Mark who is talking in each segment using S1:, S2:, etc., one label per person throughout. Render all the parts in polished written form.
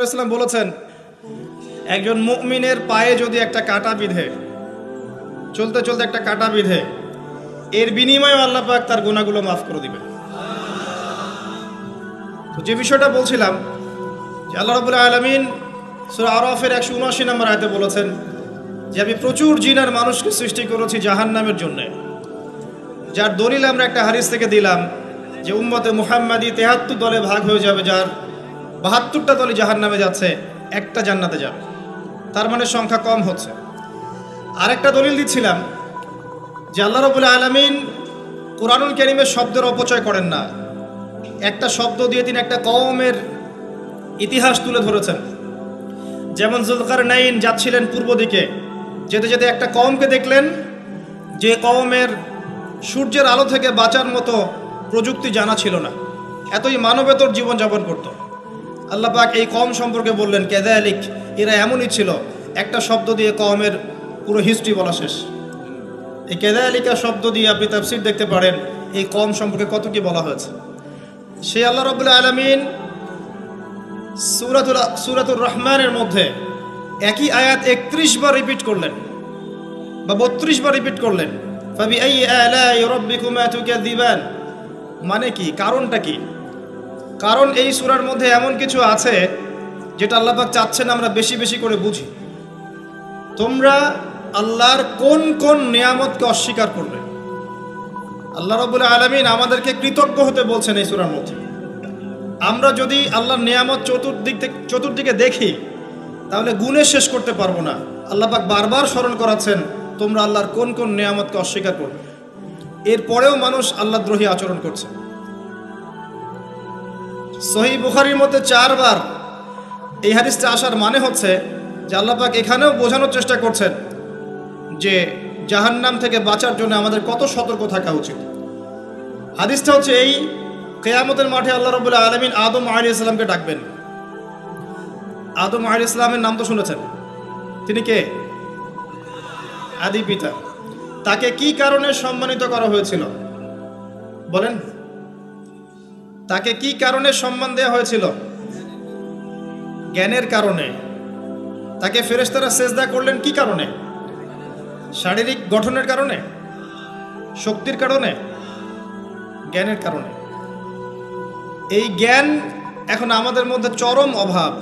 S1: ইসলাম বলেছেন, একজন মুমিনের পায়ে যদি একটা কাঁটা বিঁধে, চলতে চলতে একটা কাঁটা বিঁধে, এর বিনিময়ে আল্লাহ পাক তার গুনাহগুলো মাফ করে দিবেন। তো যে বিষয়টা বলছিলাম যে আল্লাহ রাব্বুল আলামিন সূরা আরাফের 179 নম্বর আয়াতে বলেছেন যে আমি প্রচুর জিন আর মানুষকে সৃষ্টি করেছি জাহান্নামের জন্য। যার দলিল আমরা একটা হাদিস থেকে দিলাম যে উম্মতে মুহাম্মাদি 73 দলে ভাগ হয়ে যাবে, যার 72টা দলই জাহান্নামে যাচ্ছে, একটা জান্নাতে যাবে। তার মানে সংখ্যা কম হচ্ছে। আরেকটা দলিল দিচ্ছিলাম যে আল্লাহ রাব্বুল আলামিন কুরআনুল কারীমের শব্দের অপচয় করেন না। একটা শব্দ দিয়ে তিনি একটা কওমের ইতিহাস তুলে ধরেছেন। যেমন যুলকারনাইন যাচ্ছিলেন পূর্ব দিকে, যেতে যেতে একটা কওমকে দেখলেন যে কওমের সূর্যের আলো থেকে বাঁচার মতো প্রযুক্তি জানা ছিল না, এতই মানবেতর জীবনযাপন করত। আল্লাহ পাক এই কওম সম্পর্কে বললেন কাযালিক, এরা এমনই ছিল। একটা শব্দ দিয়ে কওমের পুরো হিস্ট্রি বলা শেষ। এই কাযালিকা শব্দ দিয়ে আপনি তাফসীর দেখতে পারেন এই কওম সম্পর্কে কত কি বলা হয়েছে। সেই আল্লাহ রাব্বুল আলামিন সূরাতুর রহমানের মধ্যে একই আয়াত 31 বার রিপিট করলেন বা 32 বার রিপিট করলেন। ফাবিআইয়ি আলাই রাব্বিকুমা তুকাযিবান, মানে কি, কারণটা কি? কারণ এই সূরার মধ্যে এমন কিছু আছে যেটা আল্লাহ পাক চাচ্ছেন আমরা বেশি বেশি করে বুঝি। তোমরা আল্লাহর কোন কোন নিয়ামতকে অস্বীকার করবে? আল্লাহ রাব্বুল আলামিন আমাদেরকে কৃতজ্ঞ হতে বলছেন এই সূরার মধ্যে। আমরা যদি আল্লাহর নিয়ামত চতুর্দিকে দেখি তাহলে গুণে শেষ করতে পারবো না। আল্লাহ পাক বারবার স্মরণ করাচ্ছেন তোমরা আল্লাহর কোন কোন নিয়ামতকে অস্বীকার করবে। এরপরেও মানুষ আল্লাহদ্রোহী আচরণ করছে। সহিহ বুখারীর মধ্যে 4 বার এই হাদিসটা আসার মানে হচ্ছে যে আল্লাহ পাক এখানেও বোঝানোর চেষ্টা করছেন যে জাহান্নাম থেকে বাঁচার জন্য আমাদের কত সতর্ক থাকা উচিত। হাদিসটা হচ্ছে এই, কিয়ামতের মাঠে আল্লাহ রাব্বুল আলামিন আদম আলাইহিস সালামকে ডাকবেন। আদম আলাইহিস সালামের নাম তো শুনেছেন, তিনি কে? আদি পিতা। তাকে কি কারণে সম্মানিত করা হয়েছিল বলেন? তাকে কি কারণে সম্মান দেওয়া হয়েছিল? জ্ঞানের কারণে। তাকে ফেরেশতারা সেজদা করলেন কি কারণে? শারীরিক গঠনের কারণে, শক্তির কারণে, জ্ঞানের কারণে। এই জ্ঞান এখন আমাদের মধ্যে চরম অভাব।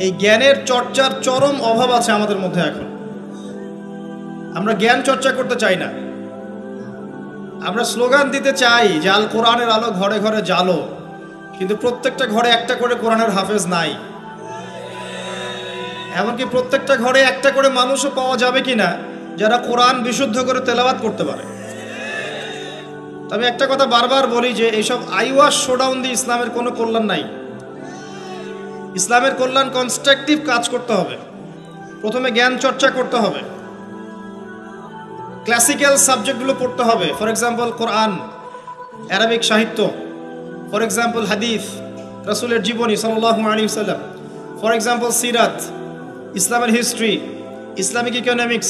S1: এই জ্ঞানের চর্চার চরম অভাব আছে আমাদের মধ্যে এখন। আমরা জ্ঞান চর্চা করতে চাই না। আমরা স্লোগান দিতে চাই যে আল কোরআনের আলো ঘরে ঘরে জ্বালো, কিন্তু প্রত্যেকটা ঘরে একটা করে কোরআনের হাফেজ নাই। এমনকি প্রত্যেকটা ঘরে একটা করে মানুষও পাওয়া যাবে কিনা যারা কোরআন বিশুদ্ধ করে তেলাওয়াত করতে পারে। তবে একটা কথা বারবার বলি যে এইসব আইওয়াশ শোডাউন দিয়ে ইসলামের কোনো কল্যাণ নাই। ইসলামের কল্যাণ কনস্ট্রাকটিভ কাজ করতে হবে। প্রথমে জ্ঞান চর্চা করতে হবে, ক্লাসিক্যাল সাবজেক্টগুলো পড়তে হবে। ফর এক্সাম্পল কোরআন, অ্যারাবিক সাহিত্য, ফর এক্সাম্পল হাদিস, রাসূলের জীবনী সাল্লাল্লাহু আলাইহি ওয়াসাল্লাম, ফর এক্সাম্পল সিরাত, ইসলামের হিস্ট্রি, ইসলামিক ইকোনমিক্স,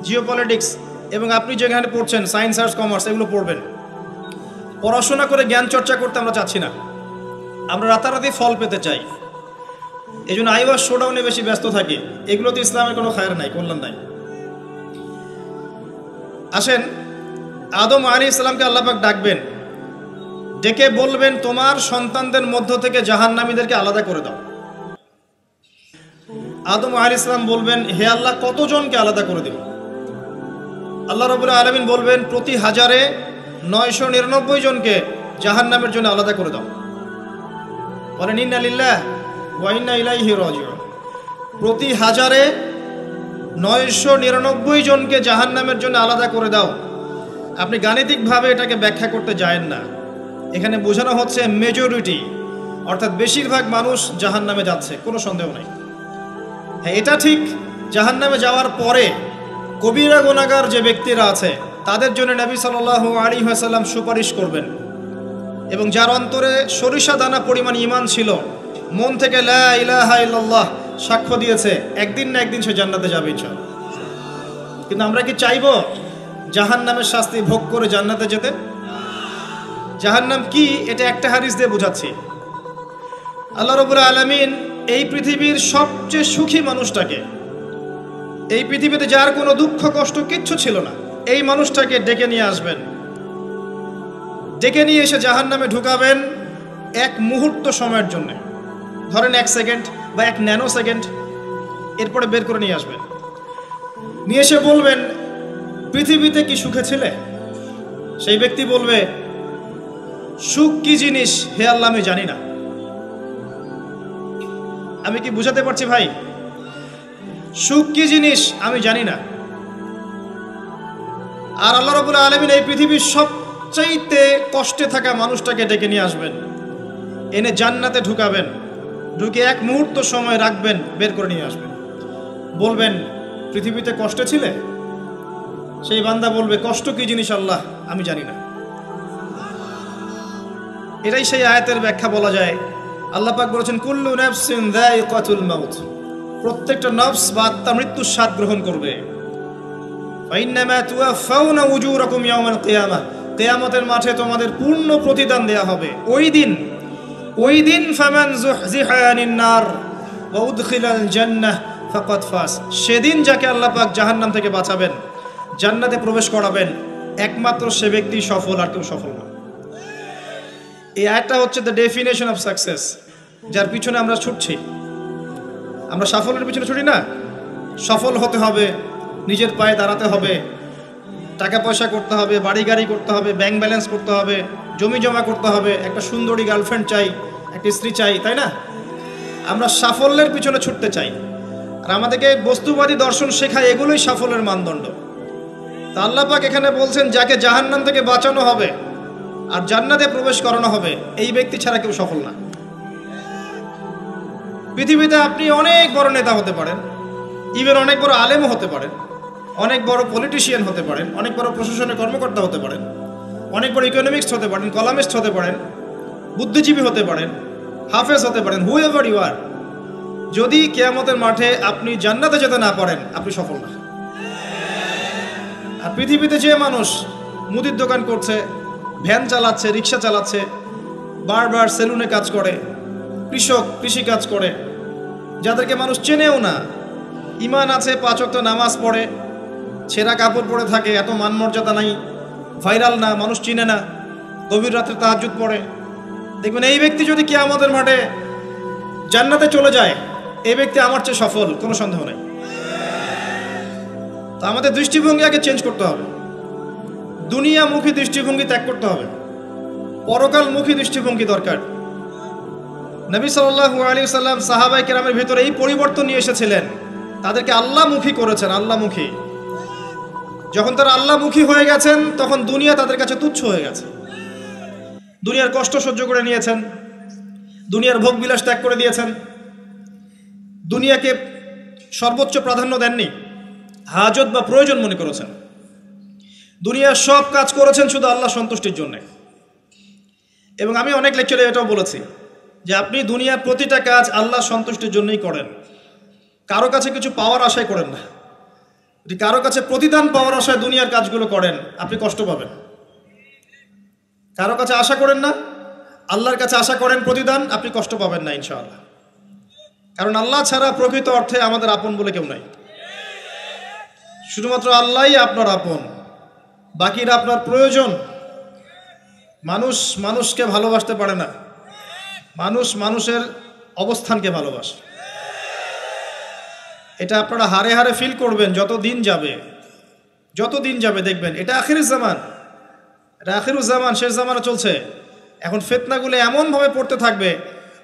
S1: জিওপলিটিক্স, এবং আপনি যেখানে পড়ছেন সায়েন্স, আর্টস, কমার্স, এগুলো পড়বেন। পড়াশোনা করে জ্ঞান চর্চা করতে আমরা চাচ্ছি না, আমরা রাতারাতি ফল পেতে চাই। এই জন্য আইওয়াশ শোডাউনে বেশি ব্যস্ত থাকি। এগুলোতে ইসলামের কোনো খায়ের নাই, কল্যাণ নাই। আসেন, আদম আলাইহিস সালামকে আল্লাহ পাক ডাকবেন, ডেকে বলবেন তোমার সন্তানদের মধ্য থেকে জাহান্নামীদেরকে আলাদা করে দাও। আদম আলাইহিস সালাম বলবেন, হে আল্লাহ, কতজনকে আলাদা করে দেব? আল্লাহ রাব্বুল আলামিন বলবেন, প্রতি 1000-এ 999 জনকে জাহান্নামের জন্য আলাদা করে দাও। বলেন ইন্না লিল্লাহি ওয়া ইন্না ইলাইহি রাজিউন। প্রতি 1000-এ 999 জনকে জাহান্নামের জন্য আলাদা করে দাও। আপনি গাণিতিকভাবে এটাকে ব্যাখ্যা করতে যায়েন না। এখানে বোঝানো হচ্ছে মেজরিটি, অর্থাৎ বেশিরভাগ মানুষ জাহান্নামে যাচ্ছে, কোনো সন্দেহ নেই। হ্যাঁ, এটা ঠিক, জাহান্নামে যাওয়ার পরে কবিরা গুনাহগার যে ব্যক্তিরা আছে তাদের জন্য নবী সাল্লাল্লাহু আলাইহি ওয়াসাল্লাম সুপারিশ করবেন। এবং যার অন্তরে সরিষা দানা পরিমাণ ঈমান ছিল, মন থেকে লা ইলাহা ইল্লাল্লাহ সাক্ষ্য দিয়েছে, একদিন না একদিন সে জান্নাতে যাবে ইনশাআল্লাহ। কিন্তু আমরা কি চাইবো জাহান্নামের শাস্তি ভোগ করে জান্নাতে যেতে? জাহান্নাম কি এটা একটা হাদিস দিয়ে বোঝাচ্ছি। আল্লাহ রাব্বুল আলামিন এই পৃথিবীর সবচেয়ে সুখী মানুষটাকে, এই পৃথিবীতে যার কোনো দুঃখ কষ্ট কিচ্ছু ছিল না, এই মানুষটাকে ডেকে নিয়ে আসবেন। ডেকে নিয়ে এসে জাহান্নামে ঢুকাবেন এক মুহূর্ত সময়ের জন্য, ধরেন 1 সেকেন্ড বা 1 ন্যানো সেকেন্ড। এরপরে বের করে নিয়ে আসবেন, নিয়ে এসে বলবেন পৃথিবীতে কি সুখে ছিলে? সেই ব্যক্তি বলবে সুখ কি জিনিস হে আল্লাহ আমি জানি না। আমি কি বুঝাতে পারছি ভাই? সুখ কি জিনিস আমি জানি না। আর আল্লাহ রাব্বুল আলামিন এই পৃথিবীর সবচাইতে কষ্টে থাকা মানুষটাকে ডেকে নিয়ে আসবেন, এনে জান্নাতে ঢুকাবেন, ঢুকে 1 মুহূর্ত সময় রাখবেন, বের করে নিয়ে আসবেন। বলবেন পৃথিবীতে কষ্টে ছিলে? সেই বান্দা বলবে কষ্ট কি জিনিস আল্লাহ আমি জানি না। এটাই সেই আয়াতের ব্যাখ্যা বলা যায়। আল্লাহ পাক বলেছেন কুল্লু নাফসিন যায়িকাতুল মাউত, প্রত্যেকটা নফস বা আত্মা মৃত্যুর স্বাদ গ্রহণ করবে। ফাইন্নামা তুওয়াফাউনা উজুরাকুম ইয়াওমাল কিয়ামাহ, কিয়ামতের মাঠে তোমাদের পূর্ণ প্রতিদান দেয়া হবে। ওই দিন ফামান যুহজিহা আনিন নার ওয়া উদখিলাল জান্নাহ ফাকাদ ফাজ, সেদিন যাকে আল্লাহ পাক জাহান্নাম থেকে বাঁচাবেন, জান্নাতে প্রবেশ করাবেন, একমাত্র সে ব্যক্তি সফল, আর কেউ সফল না। এই আয়াতটা হচ্ছে দ্য ডেফিনেশন অফ সাকসেস, যার পিছনে আমরা ছুটছি। আমরা সাফল্যের পিছনে ছুটি না। সফল হতে হবে, নিজের পায়ে দাঁড়াতে হবে, টাকা পয়সা করতে হবে, বাড়ি গাড়ি করতে হবে, ব্যাংক ব্যালেন্স করতে হবে, জমি জমা করতে হবে, একটা সুন্দরী গার্লফ্রেন্ড চাই, একটা স্ত্রী চাই, তাই না? আমরা সাফল্যের পিছনে ছুটতে চাই, আর আমাদেরকে বস্তুবাদী দর্শন শেখায় এগুলোই সাফল্যের মানদণ্ড। তা আল্লাহ পাক এখানে বলছেন যাকে জাহান্নাম থেকে বাঁচানো হবে আর জান্নাতে প্রবেশ করানো হবে, এই ব্যক্তি ছাড়া কেউ সফল না। পৃথিবীতে আপনি অনেক বড় নেতা হতে পারেন, ইভেন অনেক বড় আলেমও হতে পারেন, অনেক বড় পলিটিশিয়ান হতে পারেন, অনেক বড় প্রশাসনের কর্মকর্তা হতে পারেন, অনেক বড় ইকোনমিক্স হতে পারেন, কলামিস্ট হতে পারেন, বুদ্ধিজীবী হতে পারেন, হাফেজ হতে পারেন, হুএভার ইউ আর, যদি কিয়ামতের মাঠে আপনি জান্নাতে যেতে না পারেন, আপনি সফল না। আর পৃথিবীতে যে মানুষ মুদির দোকান করছে, ভ্যান চালাচ্ছে, রিক্সা চালাচ্ছে, বারবার সেলুনে কাজ করে, কৃষক কৃষি কাজ করে, যাদেরকে মানুষ চেনেও না, ইমান আছে, 5 ওয়াক্ত নামাজ পড়ে, ছেঁড়া কাপড় পরে থাকে, এত মান মর্যাদা নাই, ভাইরাল না, মানুষ চিনে না, গভীর রাত্রে তাহাজ্জুদ পড়ে, দেখবেন এই ব্যক্তি যদি কিয়ামতের মাঠে জান্নাতে চলে যায়, এই ব্যক্তি আমার চেয়ে সফল, কোনো সন্দেহ নেই। তো আমাদের দৃষ্টিভঙ্গি আগে চেঞ্জ করতে হবে, দুনিয়ামুখী দৃষ্টিভঙ্গি ত্যাগ করতে হবে, পরকালমুখী দৃষ্টিভঙ্গি দরকার। নবী সাল্লাল্লাহু আলাইহি ওয়াসাল্লাম সাহাবায়ে কেরামের ভিতরে এই পরিবর্তন নিয়ে এসেছিলেন, তাদেরকে আল্লাহমুখী করেছেন, আল্লাহমুখী। যখন তারা আল্লাহমুখী হয়ে গেছেন, তখন দুনিয়া তাদের কাছে তুচ্ছ হয়ে গেছে। দুনিয়ার কষ্ট সহ্য করে নিয়েছেন, দুনিয়ার ভোগ বিলাস ত্যাগ করে দিয়েছেন, দুনিয়াকে সর্বোচ্চ প্রাধান্য দেননি, হাজত বা প্রয়োজন মনে করেছেন। দুনিয়ার সব কাজ করেছেন শুধু আল্লাহ সন্তুষ্টির জন্য। এবং আমি অনেক লেকচারে এটাও বলেছি যে আপনি দুনিয়ার প্রতিটা কাজ আল্লাহ সন্তুষ্টির জন্যই করেন, কারো কাছে কিছু পাওয়ার আশায় করেন না। যদি কারো কাছে প্রতিদান পাওয়ার আশায় দুনিয়ার কাজগুলো করেন, আপনি কষ্ট পাবেন। কারো কাছে আশা করেন না, আল্লাহর কাছে আশা করেন প্রতিদান, আপনি কষ্ট পাবেন না ইনশাআল্লাহ। কারণ আল্লাহ ছাড়া প্রকৃত অর্থে আমাদের আপন বলে কেউ নাই। শুধুমাত্র আল্লাহই আপনার আপন, বাকিরা আপনার প্রয়োজন। মানুষ মানুষকে ভালোবাসতে পারে না, মানুষ মানুষের অবস্থানকে ভালোবাসে। এটা আপনারা হারে হারে ফিল করবেন যত দিন যাবে দেখবেন এটা আখিরুজ জামান, এটা আখিরুজ জামান, শেষ জামানা চলছে। এখন ফিতনাগুলো এমনভাবে পড়তে থাকবে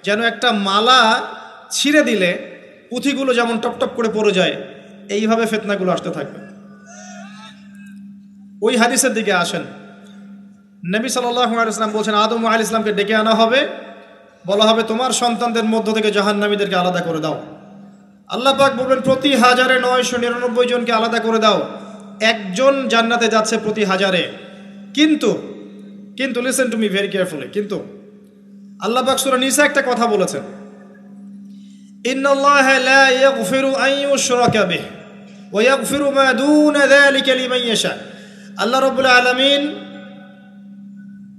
S1: যেন একটা মালা ছিঁড়ে দিলে পুঁথিগুলো যেমন টপটপ করে পড়ে যায়, এইভাবে ফিতনাগুলো আসতে থাকবে। ওই হাদিসের দিকে আসেন। নবী সাল্লাল্লাহু আলাইহি ওয়াসাল্লাম বলছেন আদম আলাইহিস সালামকে ডেকে আনা হবে, বলা হবে তোমার সন্তানদের মধ্য থেকে জাহান্নামীদেরকে আলাদা করে দাও। আল্লাহ পাক বলবেন প্রতি 1999 জনকে আলাদা করে দাও, একজন জান্নাতে যাচ্ছে প্রতি 1000-এ। কিন্তু listen to me very carefully, কিন্তু আল্লাহ পাক সূরা নিসা একটা কথা বলেছেন, ইন্নাল্লাহা লা ইয়াগফিরু আন ইউশরাকা বিহি ওয়া ইয়াগফিরু মা দুনা যালিকা লিমান ইয়াশা। আল্লাহ রাব্বুল আলামিন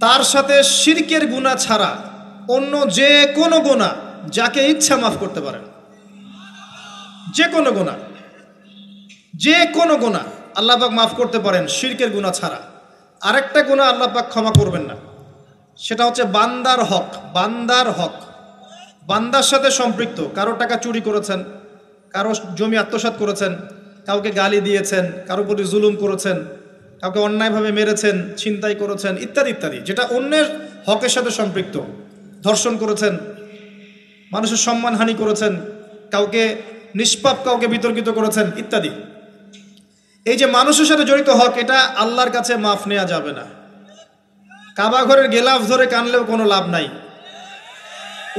S1: তার সাথে শিরকের গুনাহ ছাড়া অন্য যে কোনো গুনাহ যাকে ইচ্ছা মাফ করতে পারেন। যে কোনো গুনাহ, যে কোনো গুনাহ আল্লাহ পাক মাফ করতে পারেন, শিরকের গুনাহ ছাড়া। আরেকটা গুনাহ আল্লাহ পাক ক্ষমা করবেন না, সেটা হচ্ছে বান্দার হক। বান্দার হক, বান্দার সাথে সম্পৃক্ত। কারো টাকা চুরি করেছেন, কারো জমি আত্মসাৎ করেছেন, কাউকে গালি দিয়েছেন, কারো প্রতি জুলুম করেছেন, কাউকে অন্যায়ভাবে মেরেছেন, ছিনতাই করেছেন, ইত্যাদি ইত্যাদি, যেটা অন্যের হকের সাথে সম্পৃক্ত। ধর্ষণ করেছেন, মানুষের সম্মানহানি করেছেন, কাউকে নিষ্পাপ কাউকে বিতর্কিত করেছেন, ইত্যাদি। এই যে মানুষের সাথে জড়িত হক, এটা আল্লাহর কাছে মাফ নেওয়া যাবে না। কাবা ঘরের গেলাফ ধরে কানলেও কোনো লাভ নাই।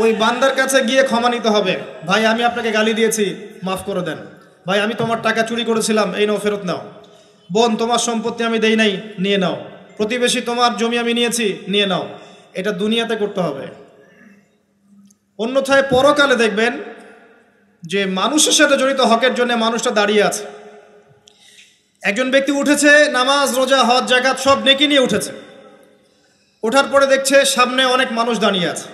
S1: ওই বান্দার কাছে গিয়ে ক্ষমা নিতে হবে। ভাই, আমি আপনাকে গালি দিয়েছি, মাফ করে দেন। ভাই, আমি তোমার টাকা চুরি করেছিলাম, এই নাও, ফেরত নাও। বোন, তোমার সম্পত্তি আমি দেই নাই, নিয়ে নাও। প্রতিবেশী, তোমার জমি আমি নিয়েছি, নিয়ে নাও। এটা দুনিয়াতে করতে হবে। অন্যথায় পরকালে দেখবেন যে মানুষের সাথে জড়িত হকের জন্য মানুষটা দাঁড়িয়ে আছে। একজন ব্যক্তি উঠেছে, নামাজ, রোজা, হজ, যাকাত সব নেকি নিয়ে উঠেছে। ওঠার পরে দেখছে সামনে অনেক মানুষ দাঁড়িয়ে আছে।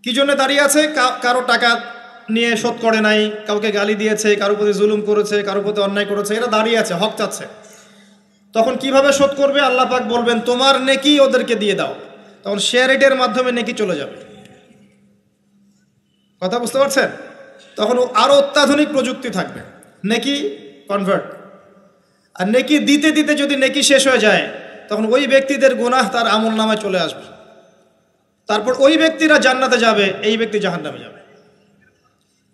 S1: কি জন্য দাঁড়িয়ে আছে? কারো টাকা নিয়ে শোধ করে নাই, কাউকে গালি দিয়েছে, কারো প্রতি জুলুম করেছে, কারো প্রতি অন্যায় করেছে, এরা দাঁড়িয়ে আছে, হক চাচ্ছে। তখন কিভাবে শোধ করবে? আল্লাহ পাক বলবেন, তোমার নেকি ওদেরকে দিয়ে দাও। তখন শেয়ার রেটের মাধ্যমে নেকি চলে যাবে। কথা বুঝতে পারছেন? তখন আরো অত্যাধুনিক প্রযুক্তি থাকবে, নেকি কনভার্ট। আর নেকি দিতে দিতে যদি নেকি শেষ হয়ে যায়, তখন ওই ব্যক্তিদের গুনাহ তার আমল নামায় চলে আসবে। তারপর ওই ব্যক্তিরা জান্নাতে যাবে, এই ব্যক্তি জাহান্নামে যাবে।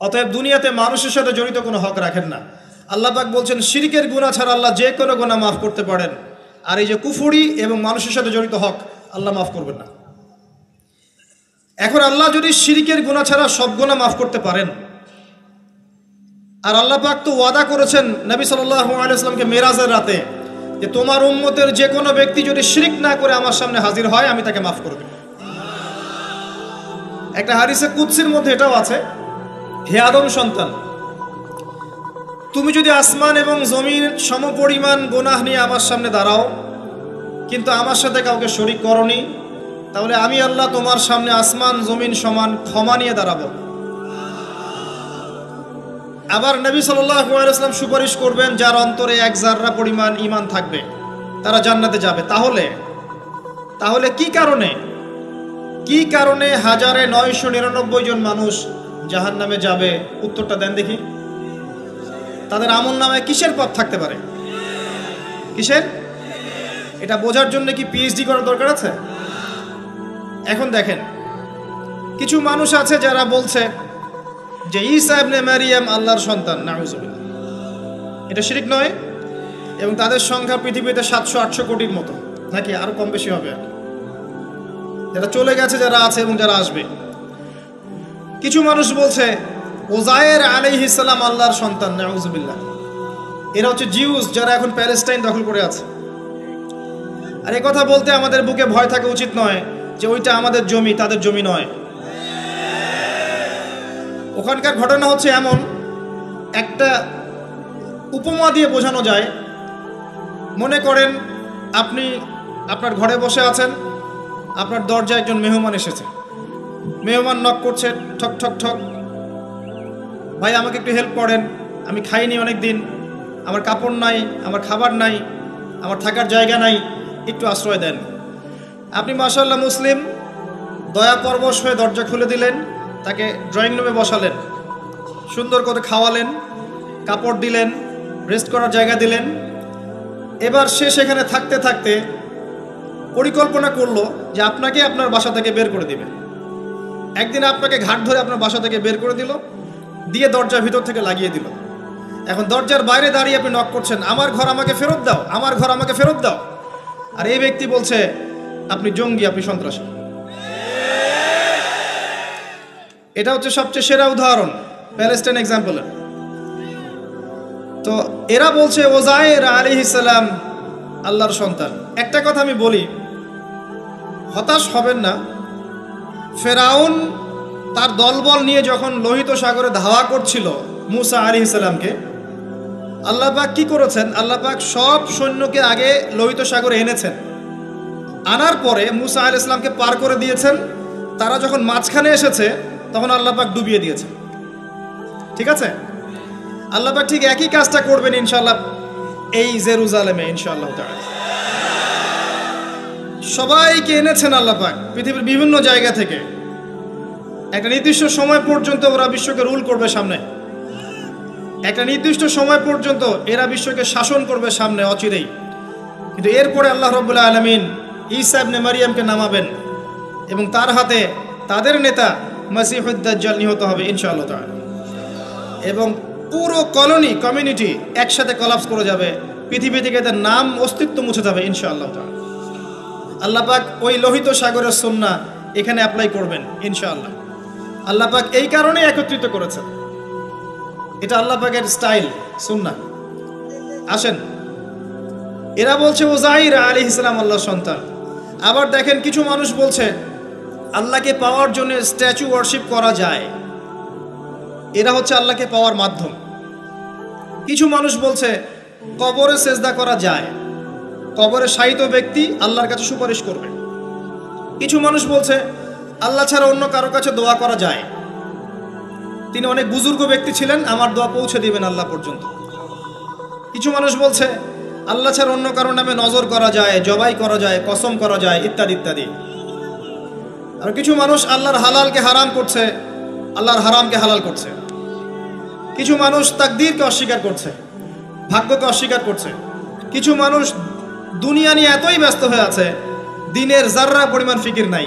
S1: অতএব দুনিয়াতে মানুষের সাথে জড়িত কোনো হক রাখেন না। আল্লাহ পাক বলছেন, শিরকের গুনাহ ছাড়া আল্লাহ যে কোনো গুনাহ মাফ করতে পারেন। আর এই যে কুফরি এবং মানুষের সাথে জড়িত হক, আল্লাহ মাফ করবেন না। এখন আল্লাহ যদি শিরকের গুনাহ ছাড়া সব গুনাহ মাফ করতে পারেন, আর আল্লাহ পাক তো ওয়াদা করেছেন নবী সাল্লাল্লাহু আলাইহি ওয়াসাল্লামকে মেরাজের রাতে, যে তোমার উম্মতের যে কোনো ব্যক্তি যদি শিরক না করে আমার সামনে হাজির হয়, আমি তাকে মাফ করে দেব। একটা হাদিসে কুদসির মধ্যে এটাও আছে, হে আদম সন্তান, তুমি যদি আসমান এবং জমিন সমপরিমাণ গুনাহ নিয়ে আমার সামনে দাঁড়াও, কিন্তু আমার সাথে কাউকে শরীক করনি, তাহলে আমি আল্লাহ তোমার সামনে আসমান জমিন সমান ক্ষমা নিয়ে দাঁড়াবো। আবার নবী সাল্লাল্লাহু আলাইহি ওয়াসাল্লাম সুপারিশ করবেন, যার অন্তরে এক জাররা পরিমাণ ঈমান থাকবে, তারা জান্নাতে যাবে। তাহলে কি কারণে 1999 জন মানুষ জাহান্নামে যাবে? উত্তরটা দেন দেখি। তাদের আমল নামায় কিসের পাপ থাকতে পারে? কিসের? এটা বোঝার জন্য কি পিএইচডি করার দরকার আছে? এখন দেখেন, কিছু মানুষ আছে যারা বলছে যে ঈসা ইবনে মারিয়াম আল্লাহর সন্তান। নাউযুবিল্লাহ। এটা শিরক নয়? এবং তাদের সংখ্যা পৃথিবীতে 700-800 কোটির মতো, নাকি আরো কম বেশি হবে? যারা চলে গেছে, যারা আছে এবং যারা আসবে। কিছু মানুষ বলছে ওজায়ের আলাইহিস সালাম আল্লাহর সন্তান। নাউযুবিল্লাহ। এরা হচ্ছে জিউস, যারা এখন প্যালেস্টাইন দখল করে আছে। আর এই কথা বলতে আমাদের বুকে ভয় থাকা উচিত নয় যে ওইটা আমাদের জমি, তাদের জমি নয়। ওখানকার ঘটনা হচ্ছে এমন, একটা উপমা দিয়ে বোঝানো যায়। মনে করেন আপনি আপনার ঘরে বসে আছেন, আপনার দরজায় একজন মেহমান এসেছে। মেহমান নক করছে, ঠক ঠক ঠক। ভাই, আমাকে একটু হেল্প করেন, আমি খাইনি অনেক দিন, আমার কাপড় নাই, আমার খাবার নাই, আমার থাকার জায়গা নাই, একটু আশ্রয় দেন। আপনি মাশাআল্লাহ মুসলিম, দয়া পরবশ হয়ে দরজা খুলে দিলেন, তাকে ড্রয়িং রুমে বসালেন, সুন্দর করে খাওয়ালেন, কাপড় দিলেন, রেস্ট করার জায়গা দিলেন। এবার সে সেখানে থাকতে থাকতে পরিকল্পনা করলো যে আপনাকে আপনার বাসা থেকে বের করে দিবে। একদিন আপনাকে ঘাট ধরে আপনার বাসা থেকে বের করে দিল, দিয়ে দরজার ভিতর থেকে লাগিয়ে দিল। এখন দরজার বাইরে দাঁড়িয়ে আপনি নক করছেন, আমার ঘর আমাকে ফেরত দাও, আমার ঘর আমাকে ফেরত দাও। আর এই ব্যক্তি বলছে আপনি জঙ্গি, আপনি সন্ত্রাসী। এটা হচ্ছে সবচেয়ে সেরা উদাহরণ প্যালেস্টাইন এক্সাম্পলের। তো এরা বলছে ওজায়ের আলাইহিস সালাম আল্লাহর সন্তান। একটা কথা আমি বলি, হতাশ হবেন না। ফেরাউন তার দলবল নিয়ে যখন লোহিত সাগরে ধাওয়া করছিল মুসা আলাইহিস সালামকে, আল্লাহ পাক কি করেছেন? আল্লাহ পাক সব সৈন্যকে আগে লোহিত সাগরে এনেছেন, আনার পরে মুসা আলাইহিস সালামকে পার করে দিয়েছেন। তারা যখন মাঝখানে এসেছে, তখন আল্লাহ পাক ডুবিয়ে দিয়েছে। ঠিক আছে, আল্লাহ পাক ঠিক একই কাজটা করবেন ইনশাআল্লাহ এই জেরুজালেমে ইনশাআল্লাহ তাআলা। সবাইকে এনেছেন আল্লাহ পাক পৃথিবীর বিভিন্ন জায়গা থেকে। একটা নির্দিষ্ট সময় পর্যন্ত ওরা বিশ্বকে রুল করবে সামনে, একটা নির্দিষ্ট সময় পর্যন্ত এরা বিশ্বকে শাসন করবে সামনে অচিরেই। কিন্তু এরপরে আল্লাহ রাব্বুল আলামিন ঈসা ইবনে মারইয়ামকে নামাবেন এবং তার হাতে তাদের নেতা মাসিহুদ দাজ্জাল নিহত হবে ইনশাআল্লাহ তাআলা। এবং পুরো কমিউনিটি একসাথে কলাপস করে যাবে, পৃথিবী থেকে তার নাম অস্তিত্ব মুছে যাবে ইনশাআল্লাহ তাআলা। আল্লাহ পাক ওই লোহিত সাগরের সুন্নাহ এখানে অ্যাপ্লাই করবেন ইনশাআল্লাহ। আল্লাহ পাক এই কারণে একত্রিত করেছেন, এটা আল্লাহ পাকের স্টাইল সুন্নাহ। আসেন, এরা বলছে উযাইর আলাইহিস সালাম আল্লাহর সন্তান। আবার দেখেন কিছু মানুষ বলছে আল্লাহকে পাওয়ার জন্য স্ট্যাচু ওয়ার্শিপ করা যায়, এরা হচ্ছে আল্লাহকে পাওয়ার মাধ্যম। কিছু মানুষ বলছে কবরে সেজদা করা যায়, কবরে শায়িত ব্যক্তি আল্লাহর কাছে সুপারিশ করবে। কিছু মানুষ বলছে আল্লাহ ছাড়া অন্য কারো কাছে দোয়া করা যায়, তিনি অনেক বুজুর্গ ব্যক্তি ছিলেন, আমার দোয়া পৌঁছে দিবেন আল্লাহ পর্যন্ত। কিছু মানুষ বলছে আল্লাহ ছাড়া অন্য কারো নামে নজর করা যায়, জবাই করা যায়, কসম করা যায়, ইত্যাদি ইত্যাদি। আর কিছু মানুষ আল্লাহর হালালকে হারাম করছে, আল্লাহর হারামকে হালাল করছে। কিছু মানুষ তাকদীরকে অস্বীকার করছে, ভাগ্যকে অস্বীকার করছে। কিছু মানুষ দুনিয়া নিয়ে এতই ব্যস্ত হয়ে আছে দিনের যাররা পরিমাণ ফিকির নাই।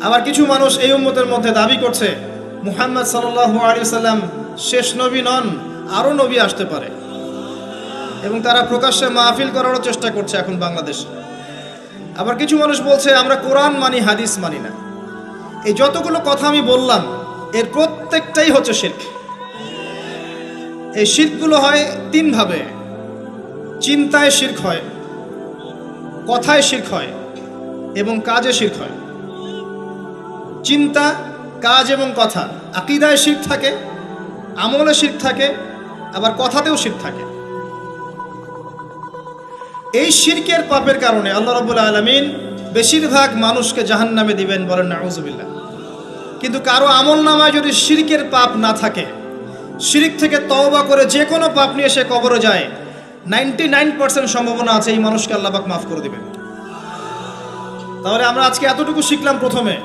S1: আবার কিছু মানুষ এই উম্মতের মধ্যে দাবি করছে মুহাম্মদ সাল্লাল্লাহু আলাইহি সাল্লাম শেষ নবী নন, আরও নবী আসতে পারে, এবং তারা প্রকাশ্যে মাহফিল করারও চেষ্টা করছে এখন বাংলাদেশে। আবার কিছু মানুষ বলছে আমরা কোরআন মানি, হাদিস মানি না। এই যতগুলো কথা আমি বললাম এর প্রত্যেকটাই হচ্ছে শিরক। এই শিরকগুলো হয় তিনভাবে: চিন্তায় শিরক হয়, কথায় শিরক হয় এবং কাজে শিরক হয়। চিন্তা, কাজ এবং কথা, আকীদায় শিরক থাকে, আমলে শিরক থাকে, আবার কথাতেও শিরক থাকে। এই শিরকের পাপের কারণে আল্লাহ রাব্বুল আলামিন বেশিরভাগ মানুষকে জাহান্নামে দিবেন, বলেন নাউযুবিল্লাহ। কিন্তু কারো আমল নামায় যদি শিরকের পাপ না থাকে, শিরক থেকে তওবা করে যে কোনো পাপ নিয়ে সে কবরে যায়, 99% সম্ভাবনা আছে এই মানুষকে আল্লাহ পাক মাফ করে দিবেন। তাহলে আমরা আজকে এতটুকু শিখলাম, প্রথমে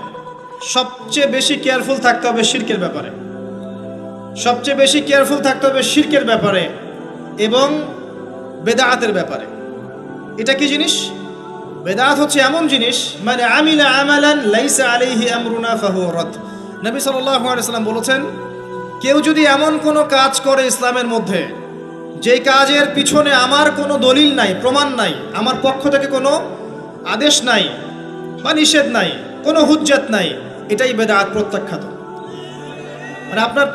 S1: সবচেয়ে বেশি কেয়ারফুল থাকতে হবে শিরকের ব্যাপারে, সবচেয়ে বেশি কেয়ারফুল থাকতে হবে শিরকের ব্যাপারে এবং বেদাআতের ব্যাপারে। এটা কি জিনিস? বেদাত হচ্ছে এমন জিনিস, মানে আমিলা আমালান লাইসা আলাইহি আমরুনা ফাহুয়া রাদ। নবী সাল্লাল্লাহু আলাইহি ওয়াসাল্লাম বলেছেন, কেউ যদি এমন কোনো কাজ করে ইসলামের মধ্যে যেই কাজের পিছনে আমার কোনো দলিল নাই, প্রমাণ নাই, আমার পক্ষ থেকে কোনো আদেশ নাই বা নিষেধ নাই, কোনো হুজ্জাত নাই, এটাই বেদাত, প্রত্যাখ্যাত। মানে আপনার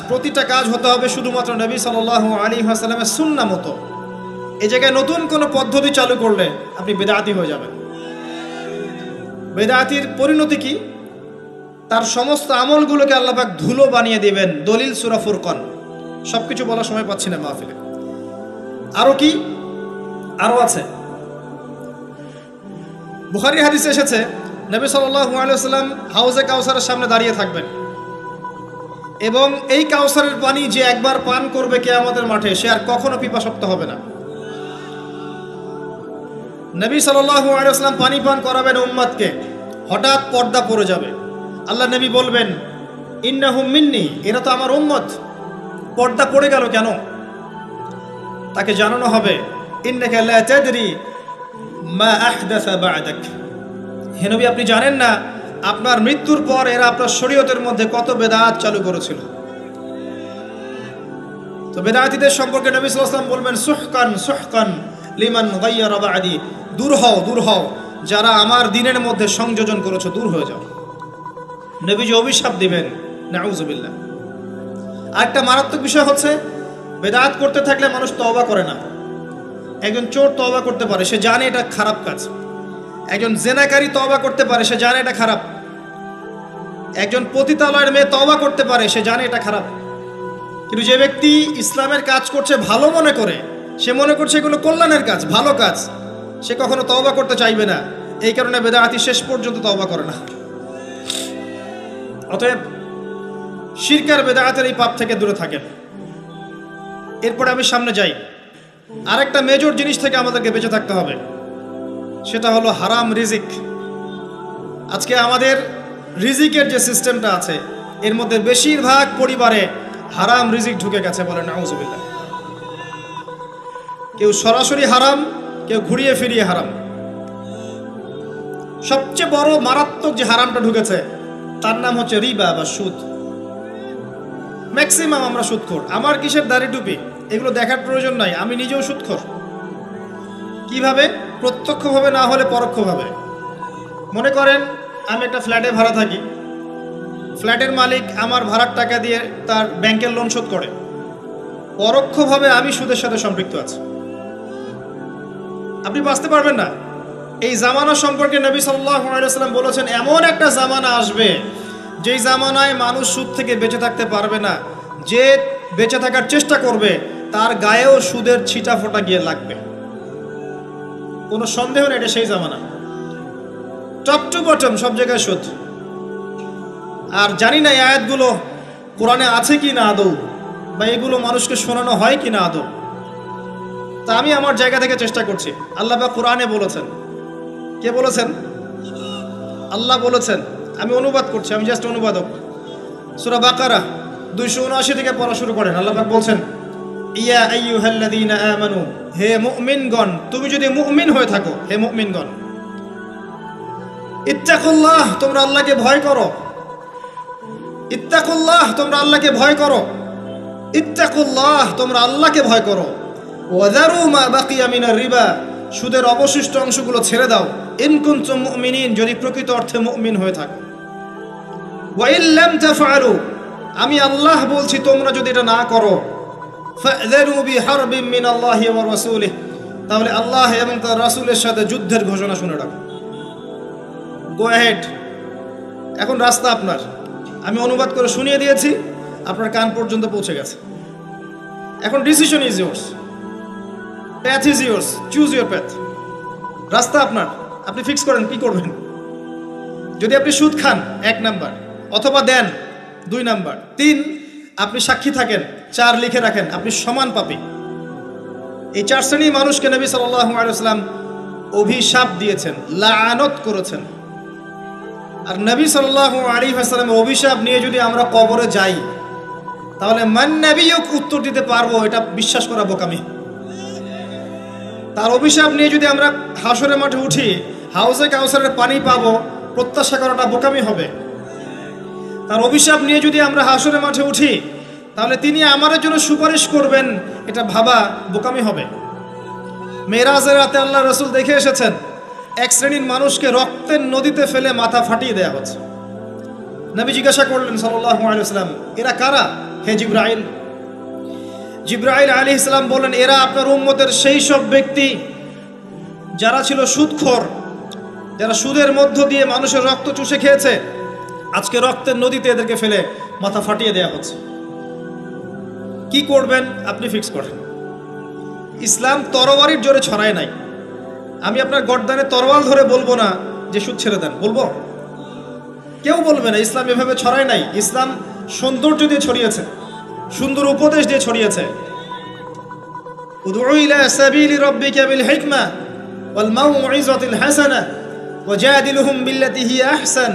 S1: প্রতিটা কাজ হতে হবে শুধুমাত্র নবী সাল্লাল্লাহু আলাইহি ওয়াসাল্লামের সুন্নাহ মতো। এই জায়গায় নতুন কোনো পদ্ধতি চালু করলে আপনি বেদাতি হয়ে যাবেন। বেদাতির পরিণতি কি? তার সমস্ত আমলগুলোকে আল্লাহ পাক ধুলো বানিয়ে দিবেন। দলিল সূরা ফুরকান। সবকিছু বলার সময় পাচ্ছি না মাহফিলে। আরো কি? আরো আছে। বুখারী হাদিসে এসেছে নবী সাল্লাল্লাহু আলাইহি ওয়াসাল্লাম হাউজে কাউসারের সামনে দাঁড়িয়ে থাকবেন এবং এই কাউসারের পানি যে একবার পান করবে কিয়ামতের মাঠে, সে আর কখনো পিপাসার্ত হবে না। নবী সাল্লাল্লাহু আলাইহি ওয়াসাল্লাম পানি পান করাবেন উম্মতকে, হঠাৎ পর্দা পড়ে যাবে। আল্লাহ নবী বলবেন ইন্নাহুম মিন্নি, এরা তো আমার উম্মত। পর্দা পড়ে গেল কেন? তাকে জানানো হবে ইন্নাকা লা তাদরি মা আহদাসা বা'দাক, হে নবী আপনি জানেন না আপনার মৃত্যুর পর এরা আপনার শরীয়তের মধ্যে কত বেদাত চালু করেছিল। তো বেদাতীদের সম্পর্কে নবী সাল্লাল্লাহু আলাইহি ওয়াসাল্লাম বলবেন সুহকান সুহকান লিমান গায়্যারা বা'দি, দূর হও যারা আমার দ্বীনের মধ্যে সংযোজন করেছো, দূর হয়ে যাও। নবীজি অভিশাপ দিবেন, নাউযুবিল্লাহ। আরেকটা মারাত্মক বিষয় হচ্ছে বেদাত করতে থাকলে মানুষ তওবা করে না। একজন চোর তওবা করতে পারে, সে জানে এটা খারাপ কাজ। একজন জেনাকারী তওবা করতে পারে, সে জানে এটা খারাপ। একজন পতিতালয়ের মেয়ে তওবা করতে পারে, সে জানে এটা খারাপ। কিন্তু যে ব্যক্তি ইসলামের কাজ করছে ভালো মনে করে, সে মনে করছে এগুলো কল্যাণের কাজ, ভালো কাজ, সে কখনো তওবা করতে চাইবে না। এই কারণে বেদাতি শেষ পর্যন্ত তওবা করে না। অতএব শিরক আর বিদআতের এই পাপ থেকে দূরে থাকেন। এরপরে আমি সামনে যাই। আরেকটা মেজর জিনিস থেকে আমাদেরকে বেঁচে থাকতে হবে, সেটা হলো হারাম রিজিক। আজকে আমাদের রিজিকের যে সিস্টেমটা আছে এর মধ্যে বেশিরভাগ পরিবারে হারাম রিজিক ঢুকে গেছে, বলে নাউজুবিল্লাহ। কেউ সরাসরি হারাম, কেউ ঘুরিয়ে ফিরিয়ে হারাম। সবচেয়ে বড় মারাত্মক যে হারামটা ঢুকেছে তার নাম হচ্ছে রিবা বা সুদ। ম্যাক্সিমাম আমরা সুদখোর। আমার কিসের দাড়ি টুপি এগুলো দেখার প্রয়োজন নাই, আমি নিজেও সুদখোর। কিভাবে? প্রত্যক্ষভাবে না হলে পরোক্ষভাবে। মনে করেন আমি একটা ফ্ল্যাটে ভাড়া থাকি, ফ্ল্যাটের মালিক আমার ভাড়ার টাকা দিয়ে তার ব্যাংকের লোন শোধ করে, পরোক্ষভাবে আমি সুদের সাথে সম্পৃক্ত আছি। আপনি বাঁচতে পারবেন না। এই জামানা সম্পর্কে নবী সাল্লাল্লাহু আলাইহি ওয়াসাল্লাম বলেছেন, এমন একটা জামানা আসবে যেই জামানায় মানুষ সুদ থেকে বেঁচে থাকতে পারবে না। যে বেঁচে থাকার চেষ্টা করবে তার গায়েও সুদের ছিটা ফোঁটা গিয়ে লাগবে, কোনো সন্দেহ নেই। এটা সেই জামানা, টপ টু বটম সব জায়গায় সুদ। আর জানি না এই আয়াতগুলো কোরআনে আছে কি না আদৌ, বা এগুলো মানুষকে শোনানো হয় কি না আদৌ। তা আমি আমার জায়গা থেকে চেষ্টা করছি। আল্লাহ পাক কোরআনে বলেছেন। কে বলেছেন? আল্লাহ বলেছেন। আমি অনুবাদ করছি, আমি জাস্ট অনুবাদক। সূরা বাকারা 279 থেকে পড়া শুরু করেন। আল্লাহ পাক বলছেন, ইয়া আইয়ুহাল্লাযীনা আমানু, হে মুমিনগণ, তুমি যদি মুমিন হয়ে থাকো, হে মুমিনগণ, ইত্তাকুল্লাহ, তোমরা আল্লাহকে ভয় করো। ইত্তাকুল্লাহ, তোমরা আল্লাহকে ভয় করো। ইত্তাকুল্লাহ, তোমরা আল্লাহকে ভয় করো। ওয়াযারু মা বাকিয়া মিনার রিবা, সুদের অবশিষ্ট অংশগুলো ছেড়ে দাও। ইন কুনতুম মুমিনিন, যদি প্রকৃত অর্থে মুমিন হয়ে থাকো। ওয়া ইন লাম তাফআলু, আমি আল্লাহ বলছি তোমরা যদি এটা না করো, ফাযরু বিহারবিন মিনাল্লাহি ওয়া রাসূলিহি, তাহলে আল্লাহ এবং তার রাসূলের সাথে যুদ্ধের ঘোষণা শুনে রাখো। গো অ্যাহেড, এখন রাস্তা আপনার। আমি অনুবাদ করে শুনিয়ে দিয়েছি, আপনার কান পর্যন্ত পৌঁছে গেছে। এখন decision is yours, path is yours, choose your path. রাস্তা আপনার, আপনি ফিক্স করেন কি করবেন। যদি আপনি সুদ খান 1 নাম্বার, অথবা দেন 2 নাম্বার, 3 আপনি সাক্ষী থাকেন, 4 লিখে রাখেন, আপনি সমান পাপী। এই 4 শ্রেণীর মানুষকে নবী সাল্লাল্লাহু আলাইহি ওয়াসাল্লাম অভিশাপ দিয়েছেন, লাআনত করেছেন। আর নবী সাল্লাল্লাহু আলাইহি ওয়াসাল্লামের অভিশাপ নিয়ে যদি আমরা কবরে যাই, তাহলে মান নবিয়ুক উত্তর দিতে পারবো, এটা বিশ্বাস করা বোকামি। তার অভিশাপ নিয়ে যদি আমরা হাসরের মাঠে উঠি, হাউজে কাউসারের পানি পাবো, প্রত্যাশা করাটা বোকামি হবে। তার অভিশাপ নিয়ে যদি আমরা হাসরের মাঠে উঠি, তাহলে তিনি আমাদের জন্য সুপারিশ করবেন, এটা ভাবা বোকামি হবে। মেরাজের রাতে আল্লাহ রাসূল দেখে এসেছেন, এক শ্রেণীর মানুষকে রক্তের নদীতে ফেলে মাথা ফাটিয়ে দেওয়া হচ্ছে। নবী জিজ্ঞাসা করলেন সাল্লাল্লাহু আলাইহি ওয়াসাল্লাম, এরা কারা হে জিবরাইল? জিবরাইল আলাইহিস সালাম বললেন, এরা আপনার উম্মতের সেই সব ব্যক্তি যারা ছিল সুদখোর, যারা সুদের মধ্য দিয়ে মানুষের রক্ত চুষে খেয়েছে। আজকে রক্তের নদীতে এদেরকে ফেলে মাথা ফাটিয়ে দেওয়া হচ্ছে। কি করবেন আপনি ফিক্স করেন। ইসলাম তরবারির জোরে ছড়ায় নাই। আমি আপনার গর্দানে তরোয়াল ধরে বলবো না যে সুদ ছেড়ে দেন, বলবো? কেউ বলবে না। ইসলাম এভাবে ছড়ায় নাই। ইসলাম সৌন্দর্য দিয়ে ছড়িয়েছে, সুন্দর উপদেশ দিয়ে ছড়িয়েছে। উদউ ইলা সাবিলি রাব্বিকা বিল হিকমা ওয়াল মাউইযাতিল হাসানাহ ওয়াজাদিলহুম বিল্লাতি হিয়া আহসান,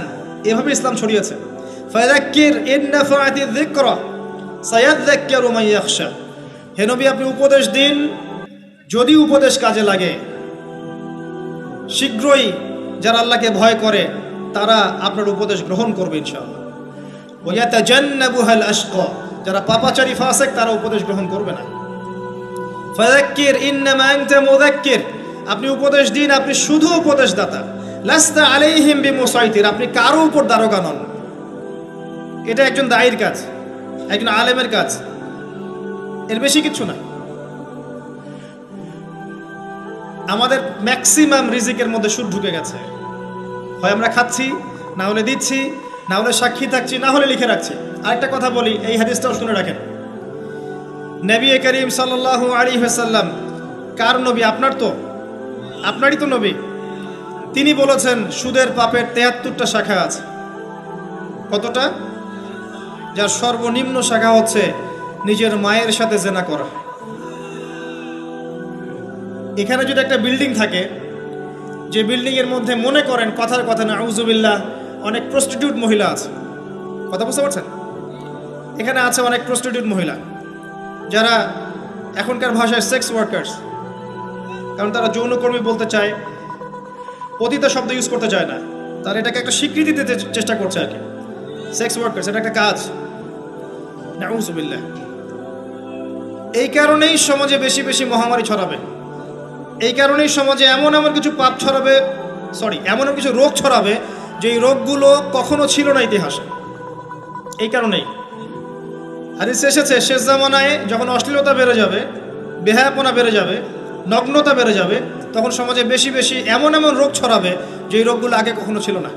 S1: এভাবে ইসলাম ছড়িয়েছে। ফাযাক্কির ইন নাফাআতিয যিকরা সায়াযাক্কারু মান ইয়াখশা, হে নবী আপনি উপদেশ দিন, যদি উপদেশ কাজে লাগে শীঘ্রই যারা আল্লাহকে ভয় করে তারা আপনার উপদেশ গ্রহণ করবে ইনশাআল্লাহ। ওয়া ইয়াতাজান্নাবুহাল আশকা, যারা পাপাচারী ফাসিক তারা উপদেশ গ্রহণ করবে না। ফাযাক্কির ইন্নামা আনতা মুযাক্কির, আপনি উপদেশ দিন, আপনি শুধু উপদেশদাতা। লাস্তা আলাইহিম বিমুসাইতির, আপনি কারো উপর দারোগা নন। এটা একজন দায়ীর কাজ, একজন আলেমের কাজ, এর বেশি কিছু না। আমাদের ম্যাক্সিমাম রিজিকের মধ্যে সুদ ঢুকে গেছে। হয় আমরা খাচ্ছি, না হলে দিচ্ছি, না হলে সাক্ষী থাকছি, না হলে লিখে রাখছি। আরেকটা কথা বলি, এই হাদিসটাও শুনে রাখেন। নবী করিম সাল্লাল্লাহু আলাইহি ওয়াসাল্লাম কার নবী? আপনার তো, আপনারই তো নবী। তিনি বলেছেন সুদের পাপের ৭৩টা শাখা আছে। কতটা? যার সর্বনিম্ন শাখা হচ্ছে নিজের মায়ের সাথে জেনা করা। এখানে যদি একটা বিল্ডিং থাকে, যে বিল্ডিংয়ের মধ্যে মনে করেন কথার কথা না আউযুবিল্লাহ অনেক প্রস্টিটিউট মহিলা আছে, কথা বুঝতে পারছেন? এখানে আছে অনেক প্রস্টিটিউট মহিলা যারা এখনকার ভাষায় সেক্স ওয়ার্কার্স, কারণ তারা যৌনকর্মী বলতে চায়, পতিতা শব্দ ইউজ করতে চায় না, তারা এটাকে একটা স্বীকৃতি দিতে চেষ্টা করছে আর কি। সেক্স ওয়ার্কার্স এটা একটা কাজ, নাউযুবিল্লাহ। এই কারণেই সমাজে বেশি বেশি মহামারী ছড়াবে, এই কারণেই সমাজে এমন কিছু পাপ ছড়াবে, এমন কিছু রোগ ছড়াবে যে এই রোগগুলো কখনো ছিল না ইতিহাসে। এই কারণেই হাদিসে এসেছে শেষ জামানায় যখন অশ্লীলতা বেড়ে যাবে, বেহায়াপনা বেড়ে যাবে, নগ্নতা বেড়ে যাবে, তখন সমাজে বেশি বেশি এমন রোগ ছড়াবে যে এই রোগগুলো আগে কখনো ছিল না।